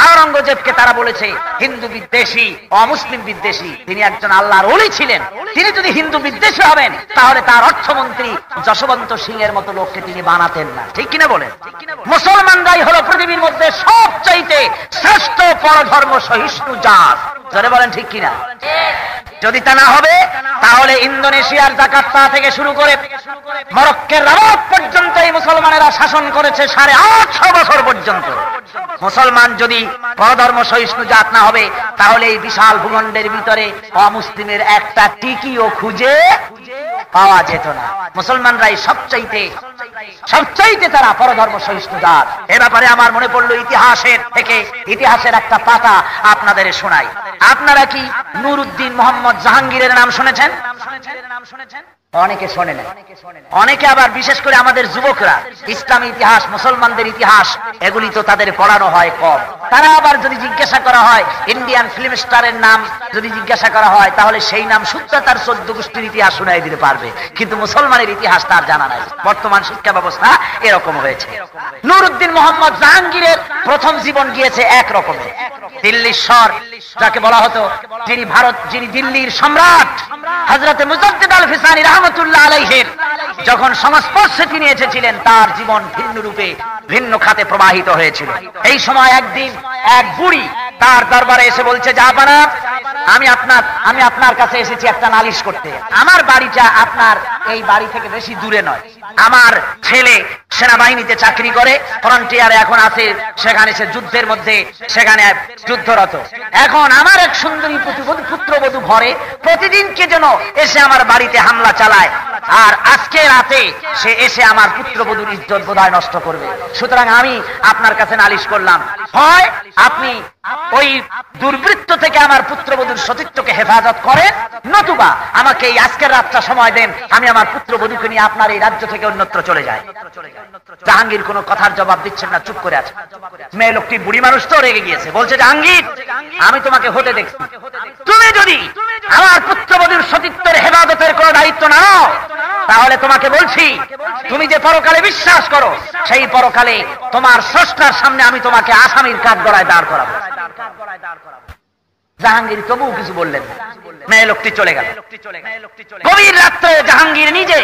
আওরঙ্গজেবকে তারা বলেছে হিন্দু বিদ্বেষী, অমুসলিম বিদ্বেষী। তিনি একজন আল্লাহর ওলি ছিলেন। তিনি যদি হিন্দু বিদ্বেষী হবেন, তাহলে তার অর্থমন্ত্রী যশবন্ত সিং এর মতো লোককে তিনি বানাতেন না। ঠিক কিনা বলেন? মুসলমানরাই হলো পৃথিবীর মধ্যে সবচাইতে শ্রেষ্ঠ পরধর্ম সহিষ্ণু জাত। যারা বলেন ঠিক কিনা? যদি তা না হবে, তাহলে ইন্দোনেশিয়ার জাকার্তা থেকে শুরু করে মরক্কোর রাবাত পর্যন্ত এই মুসলমানেরা শাসন করেছে 850 বছর পর্যন্ত। মুসলমান যদি পরধর্ম সহিষ্ণু জাত না হবে, তাহলে এই বিশাল ভূখণ্ডের ভিতরে অমুসলিমের একটা টিকিও খুঁজে পাওয়া যেত না। মুসলমানরাই সবচাইতে তারা পরধর্ম সহিষ্ণু জাত। এ ব্যাপারে আমার মনে পড়লো ইতিহাসের একটা পাতা আপনাদের শোনাই। আপনারা কি নুরউদ্দিন মোহাম্মদ জাহাঙ্গীরের নাম শুনেছেন? অনেকে শোনে না, অনেকে আবার বিশেষ করে আমাদের যুবকরা ইসলামী ইতিহাস, মুসলমানদের ইতিহাস এগুলি তো তাদের পড়ানো হয় কম। তারা আবার যদি জিজ্ঞাসা করা হয় ইন্ডিয়ান ফিল্ম স্টারের নাম যদি জিজ্ঞাসা করা হয়, তাহলে সেই নাম শুদ্ধ তার 14 গোষ্ঠীর ইতিহাস শুনাই দিতে পারবে, কিন্তু মুসলমানের ইতিহাস তার জানা নাই। বর্তমান শিক্ষা ব্যবস্থা এরকম হয়েছে। নুরউদ্দিন মোহাম্মদ জাহাঙ্গীরের প্রথম জীবন গিয়েছে এক রকমের। দিল্লির স্বর যাকে বলা হতো, যিনি দিল্লির সম্রাট হযরতে মুজাদ্দিদ আল ফিসানি রাহমাতুল্লাহ আলাইহির যখন সংস্পর্শে তিনি এসেছিলেন, তার জীবন ভিন্ন রূপে ভিন্ন খাতে প্রবাহিত হয়েছিল। এই সময় একদিন এক বুড়ি তার দরবারে এসে বলছে, জাহাপানা, আমি আপনার কাছে এসেছি একটা নালিশ করতে। আমার বাড়িটা আপনার এই বাড়ি থেকে বেশি দূরে নয়। আমার ছেলে সেনাবাহিনীতে চাকরি করে, ফ্রন্টিয়ারে এখন আছে, সেখানে সে যুদ্ধের মধ্যে সেখানে যুদ্ধরত। এখন আমার এক সুন্দরী পুত্রবধূ ঘরে প্রতিদিন কে যেন এসে আমার বাড়িতে হামলা চালায়, আর আজকে রাতে সে এসে আমার পুত্রবধূর ইজ্জত বোধহয় নষ্ট করবে। সুতরাং আমি আপনার কাছে নালিশ করলাম, হয় আপনি ওই দুর্বৃত্ত থেকে আমার পুত্রবধূর সতীত্বকে হেফাজত করেন, নতুবা আমাকে এই আজকের রাতটা সময় দেন, আমি আমার পুত্রবধূকে নিয়ে আপনার এই রাজ্য থেকে অন্যত্র চলে যাই। জাহাঙ্গীর কোনো কথার জবাব দিচ্ছেন না, চুপ করে আছে। মেয়ে লোকটি বুড়ি মানুষ তো রেগে গিয়েছে, বলছে, জাহাঙ্গীর, আমি তোমাকে হতে দেখছি, তুমি যদি আমার পুত্রবধূর সতীত্বের হেফাজতের কোনো দায়িত্ব নাও, তাহলে তোমাকে বলছি, তুমি যে পরকালে বিশ্বাস করো, সেই পরকালে তোমার স্রষ্টার সামনে আমি তোমাকে আসামির কাঠগড়ায় দাঁড় করাবো। জাহাঙ্গীর তবুও কিছু বললেন না, মেয়ে লোকটি চলে গেল। গভীর রাত্রে জাহাঙ্গীর নিজে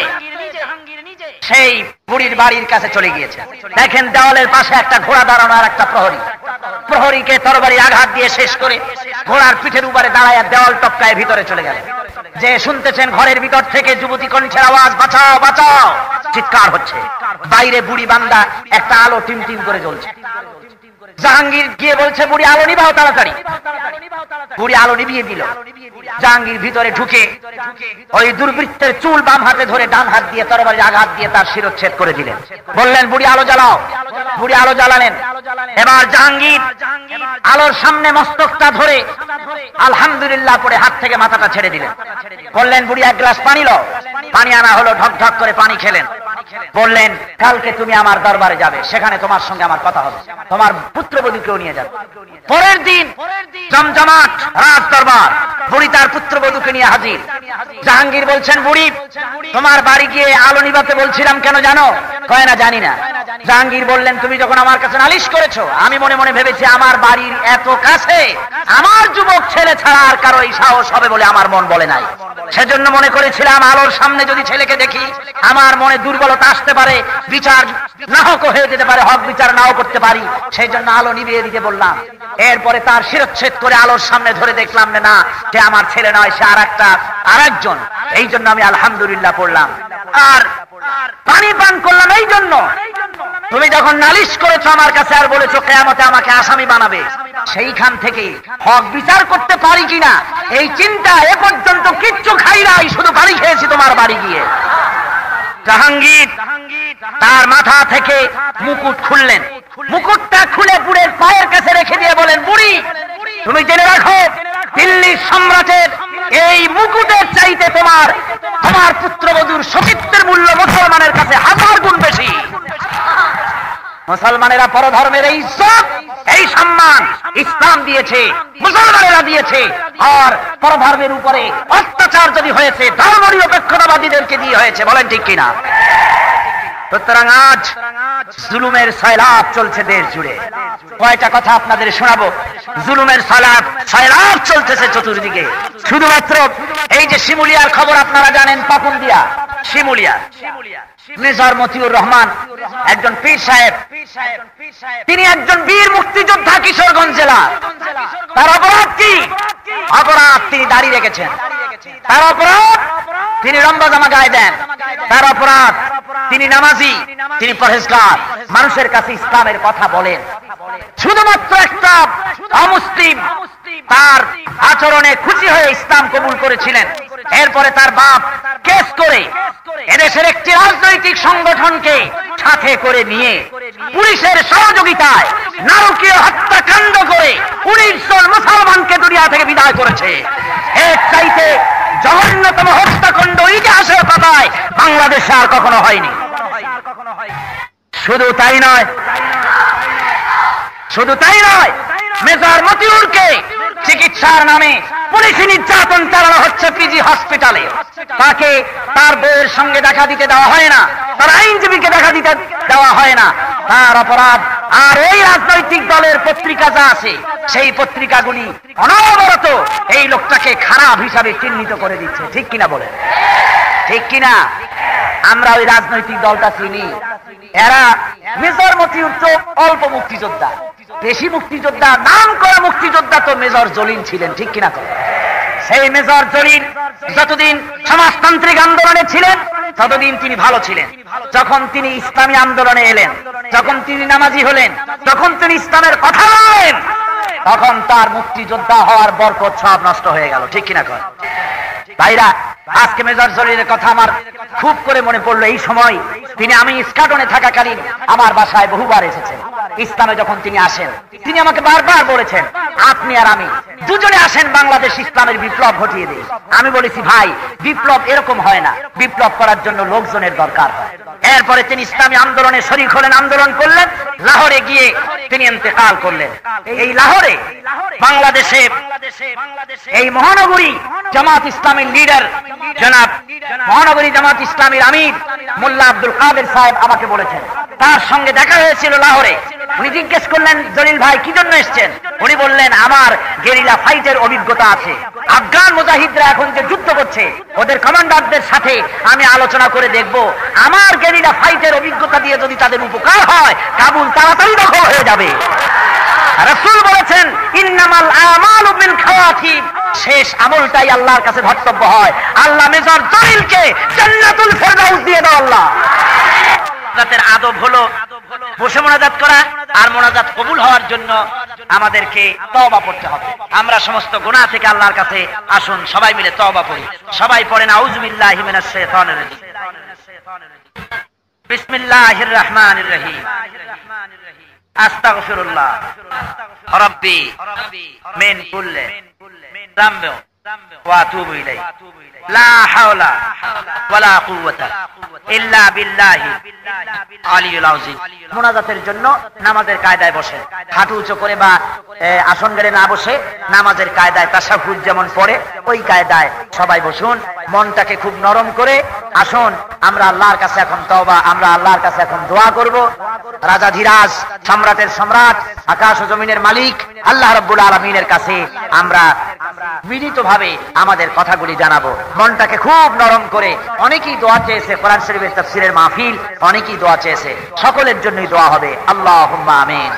সেই বুড়ির বাড়ির কাছে চলে গিয়েছে। দেখেন দেওয়ালের পাশে একটা ঘোড়া দাঁড়ানো আর একটা প্রহরী। প্রহরীকে তরবারি আঘাত দিয়ে শেষ করে ঘোড়ার পিঠের উপরে দাঁড়ায় দেওয়াল টপকায় ভিতরে চলে গেল। যে শুনতেছেন ঘরের ভিতর থেকে যুবতী কণ্ঠের আওয়াজ, বাঁচাও বাঁচাও, চিৎকার হচ্ছে। বাইরে বুড়ি বান্দা একটা আলো টিমটিম করে জ্বলছে। জাহাঙ্গীর গিয়ে বলছে, বুড়ি আলো নিভাও তাড়াতাড়ি। বুড়ি আলো নিভিয়ে দিল। জাহাঙ্গীর ভিতরে ঢুকে ওই দুর্বৃত্তের চুল বাম হাতে ধরে ডান হাত দিয়ে তরবারির আঘাত দিয়ে তার শিরচ্ছেদ করে দিলেন। বললেন, বুড়ি আলো জ্বালাও। বুড়ি আলো জ্বালালেন। এবার জাহাঙ্গীর আলোর সামনে মস্তকটা ধরে আলহামদুলিল্লাহ পড়ে হাত থেকে মাথাটা ছেড়ে দিলেন। বললেন, বুড়ি এক গ্লাস পানি লও। পানি আনা হলো, ঢক ঢক করে পানি খেলেন। বললেন, কালকে তুমি আমার দরবারে যাবে, সেখানে তোমার সঙ্গে আমার কথা হবে, তোমার পুত্রবধূকেও নিয়ে যাবে। পরের দিন জমজমাট রাজ দরবার, বুড়ি তার পুত্রবধূকে নিয়ে হাজির। জাহাঙ্গীর বলছেন, বুড়ি, তোমার বাড়ি গিয়ে আলো নিভাতে বলছিলাম, কেন জানো? কয় না, জানি না। জাহাঙ্গীর বললেন, তুমি যখন আমার কাছে নালিশ করেছো, আমি মনে মনে ভেবেছি আমার বাড়ির এত কাছে আমার যুবক ছেলে ছাড়া আর কারো এই সাহস হবে বলে আমার মন বলে নাই। সেজন্য মনে করেছিলাম আলোর সামনে যদি ছেলেকে দেখি আমার মনে দুর্বলতা আসতে পারে, বিচার নাহক হয়ে যেতে পারে, হক বিচার নাও করতে পারি, সেই জন্য আলো নিভিয়ে দিতে বললাম। এরপরে তার শিরচ্ছেদ করে আলোর সামনে ধরে দেখলাম না, সে আমার ছেলে নয়, সে আরেকজন। এই জন্য আমি আলহামদুলিল্লাহ পড়লাম আর পানি পান করলাম। এই জন্য তুমি যখন নালিশ করেছো আমার কাছে আর বলেছো কিয়ামতে আমাকে আসামি বানাবে, সেইখান থেকে হক বিচার করতে পারি কিনা এই চিন্তা এ পর্যন্ত কিচ্ছু খাই নাই, শুধু বাড়ি খেয়েছি তোমার বাড়ি গিয়ে। জাহাঙ্গীর তার মাথা থেকে মুকুট খুললেন। মুকুটটা খুলে বুড়ের পায়ের কাছে রেখে দিয়ে বলেন, বুড়ি, তুমি জেনে রাখো, দিল্লির সম্রাটের এই মুকুটের চাইতে তোমার পুত্রবধূর সতীত্বের মূল্য মুসলমানের কাছে 1000 গুণ বেশি। মুসলমানেরা পরধর্মের এই ইজ্জত, এই সম্মান ইসলাম দিয়েছে, মুসলমানেরা দিয়েছে। আর পরধর্মের উপরে অত্যাচার যদি হয়েছে ধর্মনিরপেক্ষতাবাদীদেরকে দিয়ে হয়েছে, বলেন ঠিক কিনা? সুতরাং আজ জুলুমের সয়লাব চলছে দেশ জুড়ে। কয়টা কথা আপনাদের শোনাবো। জুলুমের সয়লাব চলতেছে চতুর্দিকে। শুধুমাত্র এই যে শিমুলিয়ার খবর আপনারা জানেন, পাকুন্দিয়া শিমুলিয়া, মেজর মতিউর রহমান একজন পীর সাহেব, তিনি একজন বীর মুক্তিযোদ্ধা কিশোরগঞ্জ জেলা। তার অপরাধ কি? অপরাধ তিনি দাড়ি রেখেছেন। তার অপরাধ তিনি লম্বা জামা গায়ে দেন। তার অপরাধ তিনি নামাজি, তিনি পরহেজগার, মানুষের কাছে ইসলামের কথা বলেন। শুধুমাত্র একটা অমুসলিম তার আচরণে খুশি হয়ে ইসলাম কবুল করেছিলেন। এরপরে তার বাপ কেস করে এদেশের একটি রাজনৈতিক সংগঠনকে সাথে করে নিয়ে পুলিশের সহযোগিতায় নারকীয় হত্যাকাণ্ড করে 19 জন মুসলমানকে দুনিয়া থেকে বিদায় করেছে। এর চাইতে জঘন্যতম হত্যাকাণ্ড ইতিহাসে পাতায় বাংলাদেশে আর কখনো হয়নি। শুধু তাই নয়, মেজর মতিউরকে চিকিৎসার নামে পুলিশি নির্যাতন চালানো হচ্ছে পিজি হসপিটালে। তাকে তার বউয়ের সঙ্গে দেখা দিতে দেওয়া হয় না, তার আইনজীবীকে দেখা দিতে দেওয়া হয় না, তার অপরাধ। আর এই রাজনৈতিক দলের পত্রিকা যা আছে সেই পত্রিকাগুলি অনবরত এই লোকটাকে খারাপ হিসাবে চিহ্নিত করে দিচ্ছে। ঠিক কিনা বলে? ঠিক কিনা? আমরা ওই রাজনৈতিক দলটা চিনি। এরা মেজর মতিউর তো অল্প মুক্তিযোদ্ধা, বেশি মুক্তিযোদ্ধা, নাম করা মুক্তিযোদ্ধা তো মেজর জলিল ছিলেন। ঠিক কিনা? সেই মেজর জলিল যতদিন সমাজতান্ত্রিক আন্দোলনে ছিলেন ততদিন তিনি ভালো ছিলেন। যখন তিনি ইসলামী আন্দোলনে এলেন, যখন তিনি নামাজি হলেন, যখন তিনি ইসলামের কথা বললেন, তখন তার মুক্তিযোদ্ধা হওয়ার বরকত সব নষ্ট হয়ে গেল। ঠিক কিনা? ভাইরা, আজকে মেজর জলিলের কথা আমার খুব করে মনে পড়লো। এই সময় আমি স্কাটনে থাকাকালীন আমার বাসায় বহুবার এসেছেন। ইসলামে যখন তিনি আসেন, তিনি আমাকে বারবার বলেছেন, আপনি আর আমি দুজনে আসেন বাংলাদেশ ইসলামের বিপ্লব ঘটিয়ে দিই। আমি বলেছি, ভাই, বিপ্লব এরকম হয় না, বিপ্লব করার জন্য লোকজনের দরকার হয়। এরপরে তিনি ইসলামী আন্দোলনে শরীক হলেন, আন্দোলন করলেন, লাহোরে গিয়ে তিনি ইন্তেকাল করলেন। এই লাহোরে বাংলাদেশে এই মহানগরী জামাত ইসলামের লিডার জনাব মহানগরী জামাত ইসলামের আমির মোল্লা আব্দুল কাদের সাহেব আমাকে বলেছেন, তার সঙ্গে দেখা হয়েছিল লাহোরে। উনি জিজ্ঞেস করলেন, জলিল ভাই কি জন্য এসছেন? উনি বললেন, আমার গেরিলা ফাইটের অভিজ্ঞতা আছে। আফগান মুজাহিদরা এখন যে যুদ্ধ করছে, ওদের কমান্ডারদের সাথে আমি আলোচনা করে দেখব, আমার গেরিলা ফাইটের অভিজ্ঞতা দিয়ে যদি তাদের উপকার হয়, কাবুল তাড়াতাড়ি দখল হয়ে যাবে। রাসূল বলেছেন, ইন্নামাল আমালু বিল খাওয়াতিম, শেষ আমলটাই আল্লাহর কাছে ধর্তব্য হয়। আল্লাহ মেজর জলিলকে জান্নাতুল ফেরদাউস দিয়ে দাও। আল্লাহ মোনাজাতের আদব হলো বসে মোনাজাত করা, আর মোনাজাত কবুল হওয়ার জন্য আমাদেরকে তওবা পড়তে হবে। আমরা সমস্ত গুনাহ থেকে আল্লাহর কাছে আসুন সবাই মিলে তওবা পড়ি। সবাই পড়েন, আউযু বিল্লাহি মিনাশ শাইতানির রাজিম, বিসমিল্লাহির রহমানির রহিম, আস্তাগফিরুল্লাহ রাব্বি মিন কুল্লি যামবিন ওয়া আতুবু ইলাইহি লা হাওলা ওয়ালা কুওয়াতা ইল্লা বিল্লাহি আলিয়ুল আযীম। মুনাজাতের জন্য নামাজের কায়দায় বসে, হাঁটু উঁচু করে বা আসন গেড়ে না বসে, নামাজের কায়দায় তাশাহুদ যেমন পড়ে ওই কায়দায় সবাই বসুন। মনটাকে খুব নরম করে আসুন। আমরা আল্লাহর কাছে এখন তওবা, আমরা আল্লাহর কাছে এখন দোয়া করব। রাজাধিরাজ, সম্রাটের সম্রাট, আকাশ ও জমিনের মালিক আল্লাহ রাব্বুল আলামিনের কাছে আমরা মিলিতভাবে আমাদের কথাগুলি জানাবো। মনটাকে খুব নরম করে। অনেকেই দোয়া চেয়েছে, কোরআন শরীফের তাফসীরের মাহফিল, অনেকেই দোয়া চেয়েছে, সকলের জন্যই দোয়া হবে। আল্লাহুম্মা আমিন।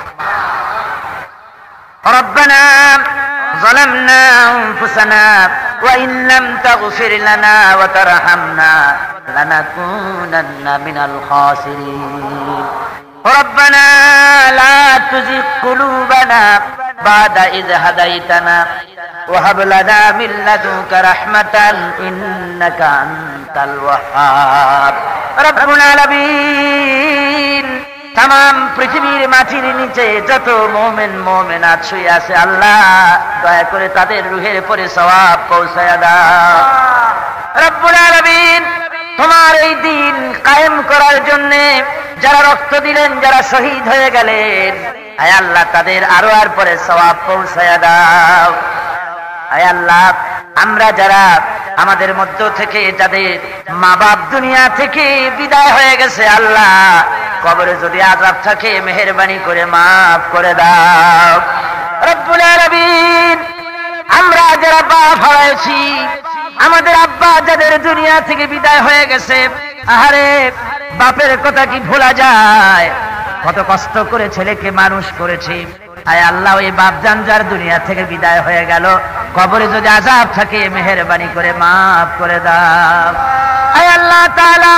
রব্বানা যালামনা আনফুসানা ওয়া ইন লাম তাগফির লানা ওয়া তারহামনা লানাকুনান্না মিনাল খাসিরিন। রব্বানা লা তুযিগ কুলুবানা বা'দা ইয হাদাইতানা ওয়া হাব লানা মিন লাদুনকা রাহমাতান ইন্নাকা আনতাল ওয়াহ্হাব। রব্বুল আলামিন, तमाम পৃথিবীর মাটির নিচে যত মুমিন মুমিনাত শুয়ে আছে, আল্লাহ দয়া করে তাদের রূহের পরে সওয়াব পৌঁছায়া দাও। রব্বুল আলামিন, তোমার এই দিন কায়েম করার জন্য যারা রক্ত দিলেন, যারা শহীদ হয়ে গেলেন, আয় আল্লাহ তাদের আরো আর পরে সওয়াব পৌঁছায়া দাও। আয় আল্লাহ, আমরা যারা আমাদের মধ্য থেকে যাদের মা বাপ দুনিয়া থেকে বিদায় হয়ে গেছে, আল্লাহ কবরে যদি আযাব থাকে মেহেরবানি করে মাফ করে দাও। রব্বুল আলামিন, আমরা যারা বাপ হয়েছি, আমাদের আব্বা যাদের দুনিয়া থেকে বিদায় হয়ে গেছে, আহারে বাপের কথা কি ভোলা যায়? কত কষ্ট করে ছেলেকে মানুষ করেছি। আয় আল্লাহ, ওই বাপজান যার দুনিয়া থেকে বিদায় হয়ে গেল, কবরে যদি আযাব থাকে মেহেরবানি করে মাফ করে দাও। আয় আল্লাহ তাআলা,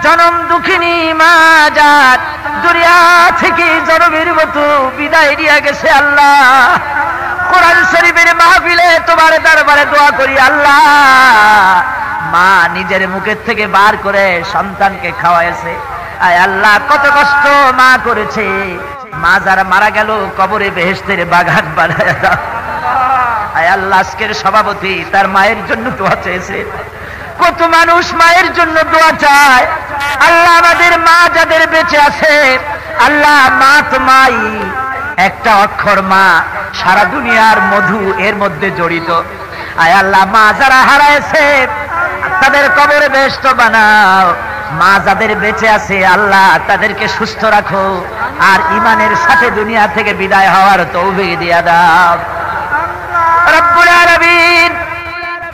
জনম দুঃখিনী মা যার দুনিয়া থেকে জনমের মতো বিদায় নিয়ে গেছে, আল্লাহ কোরআন শরীফের মাহফিলে তোমার দরবারে দোয়া করি, আল্লাহ মা নিজের মুখের থেকে বার করে সন্তানকে খাওয়াইছে। আয় আল্লাহ, কত কষ্ট মা করেছে। মা যারা মারা গেল, কবরে বেহেশতের বাগান বানায় দাও। আয় আল্লাহ, আজকের সভাপতি তার মায়ের জন্য দোয়া চেয়েছে, কত মানুষ মায়ের জন্য দোয়া চায়। আল্লাহ আমাদের মা যাদের বেঁচে আছে, আল্লাহ মা তো মাই, একটা অক্ষর মা, সারা দুনিয়ার মধু এর মধ্যে জড়িত। আয় আল্লাহ, মা যারা হারাইছে তাদের কবরে বেহেশত বানাও। মা যাদের বেঁচে আছে আল্লাহ তাদেরকে সুস্থ রাখো, আর ঈমানের সাথে দুনিয়া থেকে বিদায় হওয়ার তৌফিক দিয়া দাও। রব্বুল আলামিন,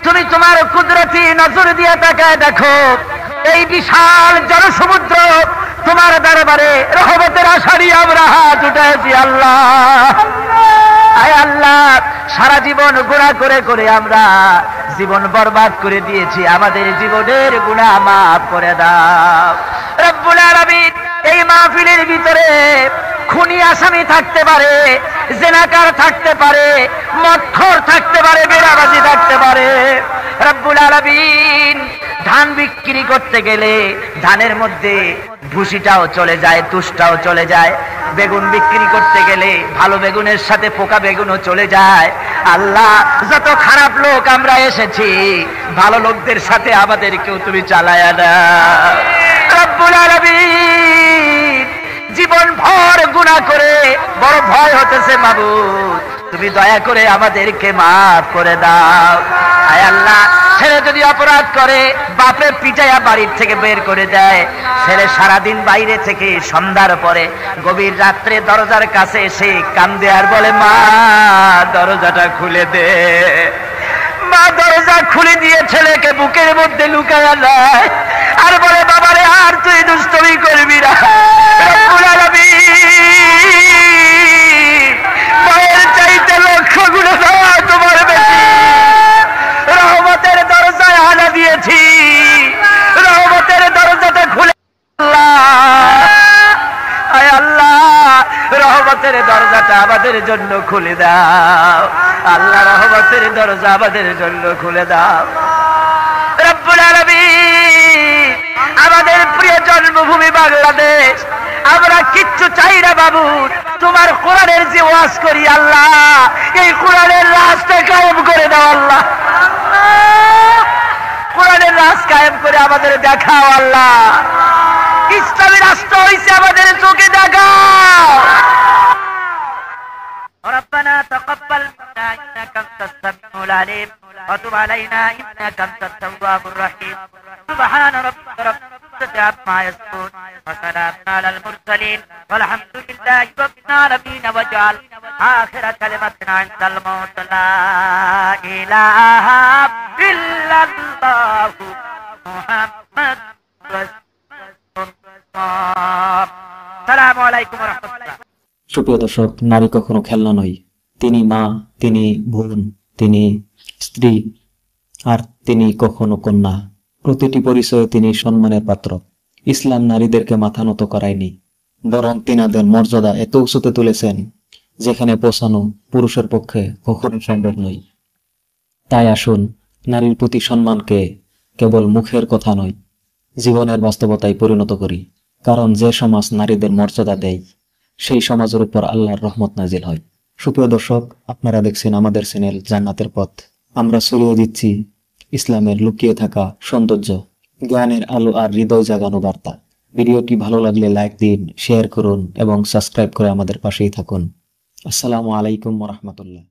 তুমি তোমার কুদরতি নজর দিয়ে তাকায় দেখো, এই বিশাল জনসমুদ্র তোমার দরবারে রহমতের আশারি আমরা হাত উঠাইছি আল্লাহ। আয় আল্লাহ, সারা জীবন গুনাহ করে করে আমরা জীবন বরবাদ করে দিয়েছি, আমাদের জীবনের গুনাহ মাফ করে দাও। রব্বুল আলামিন, এই মাহফিলের ভিতরে খুনি আসামি থাকতে পারে, জেনাকার থাকতে পারে, মদখোর থাকতে পারে, বেরাবাজি থাকতে পারে। রব্বুল আলামিন, ধান বিক্রি করতে গেলে ধানের মধ্যে ভুসিটাও চলে যায়, তুষটাও চলে যায়। বেগুন বিক্রি করতে গেলে ভালো বেগুনের সাথে পোকা বেগুনও চলে যায়। আল্লাহ, যত খারাপ লোক আমরা এসেছি, ভালো লোকদের সাথে আমাদেরকেও তুমি চালায়া দাও। রব্বুল আলামিন, জীবন ভর গুনাহ করে বড় ভয় হতেছে মাবুদ, তুমি দয়া করে আমাদেরকে মাফ করে দাও। আয় আল্লাহ, ছেলে যদি অপরাধ করে বাপে পিটাইয়া বাড়ির থেকে বের করে দেয়, ছেলে সারাদিন বাইরে থেকে সন্ধ্যার পরে গভীর রাত্রে দরজার কাছে এসে কান্দে আর বলে, মা দরজাটা খুলে দে। মা দরজা খুলে দিয়ে ছেলেকে বুকের মধ্যে লুকায়া দেয় আর বলে, বাবারে আর তুই দুষ্টমি করবি না। রব্বুল আলামিন, মায়ের চাইতে লক্ষ গুণে দেওয়া তোমার বেশি। রহমতের দরজায় হানা দিয়েছি, রহমতের দরজাটা খুলে আয় আল্লাহ, রহমতের দরজাটা আমাদের জন্য খুলে দাও। আল্লাহ, রহমতের দরজা আমাদের জন্য খুলে দাও। রব্বুল আলামিন, আমাদের প্রিয় জন্মভূমি বাংলাদেশ, আমরা কিচ্ছু চাই না বাবু, তোমার কোরআনের যে ওয়াজ করি আল্লাহ, এই কোরআনের রাস্তা কায়েম করে দাও আল্লাহ। কোরআনের রাজ কায়েম করে আমাদের দেখাও আল্লাহ। ইসলামী রাষ্ট্র হইছে আমাদের চোখে দেখাও। ربنا تقبل منا إنك أنت السميع العليم وتب علينا إنك أنت التواب الرحيم. سبحان ربك رب العزة عما يصفون وسلام على المرسلين والحمد لله رب العالمين. واجعل آخر كلمتنا عند الموت لا إله إلا الله محمد رسول الله. السلام عليكم ورحمة الله. সুপ্রিয় দর্শক, নারী কখনো খেলনা নয়। তিনি মা, তিনি বোন, তিনি স্ত্রী, আর তিনি কখনো কন্যা। প্রতিটি পরিচয়ে তিনি সম্মানের পাত্র। ইসলাম নারীদেরকে মাথা নত করায়নি, বরং তিনাদের মর্যাদা এত উঁচুতে তুলেছেন যেখানে পৌঁছানো পুরুষের পক্ষে কখনো সম্ভব নয়। তাই আসুন, নারীর প্রতি সম্মানকে কেবল মুখের কথা নয়, জীবনের বাস্তবতায় পরিণত করি। কারণ যে সমাজ নারীদের মর্যাদা দেয়, সেই সমাজের উপর আল্লাহর রহমত নাজিল হয়। সুপ্রিয় দর্শক, আপনারা দেখছেন আমাদের চ্যানেল জান্নাতের পথ। আমরা ছড়িয়ে দিচ্ছি ইসলামের লুকিয়ে থাকা সৌন্দর্য, জ্ঞানের আলো আর হৃদয় জাগানো বার্তা। ভিডিওটি ভালো লাগলে লাইক দিন, শেয়ার করুন এবং সাবস্ক্রাইব করে আমাদের পাশেই থাকুন। আসসালামু আলাইকুম ওয়া রাহমাতুল্লাহ।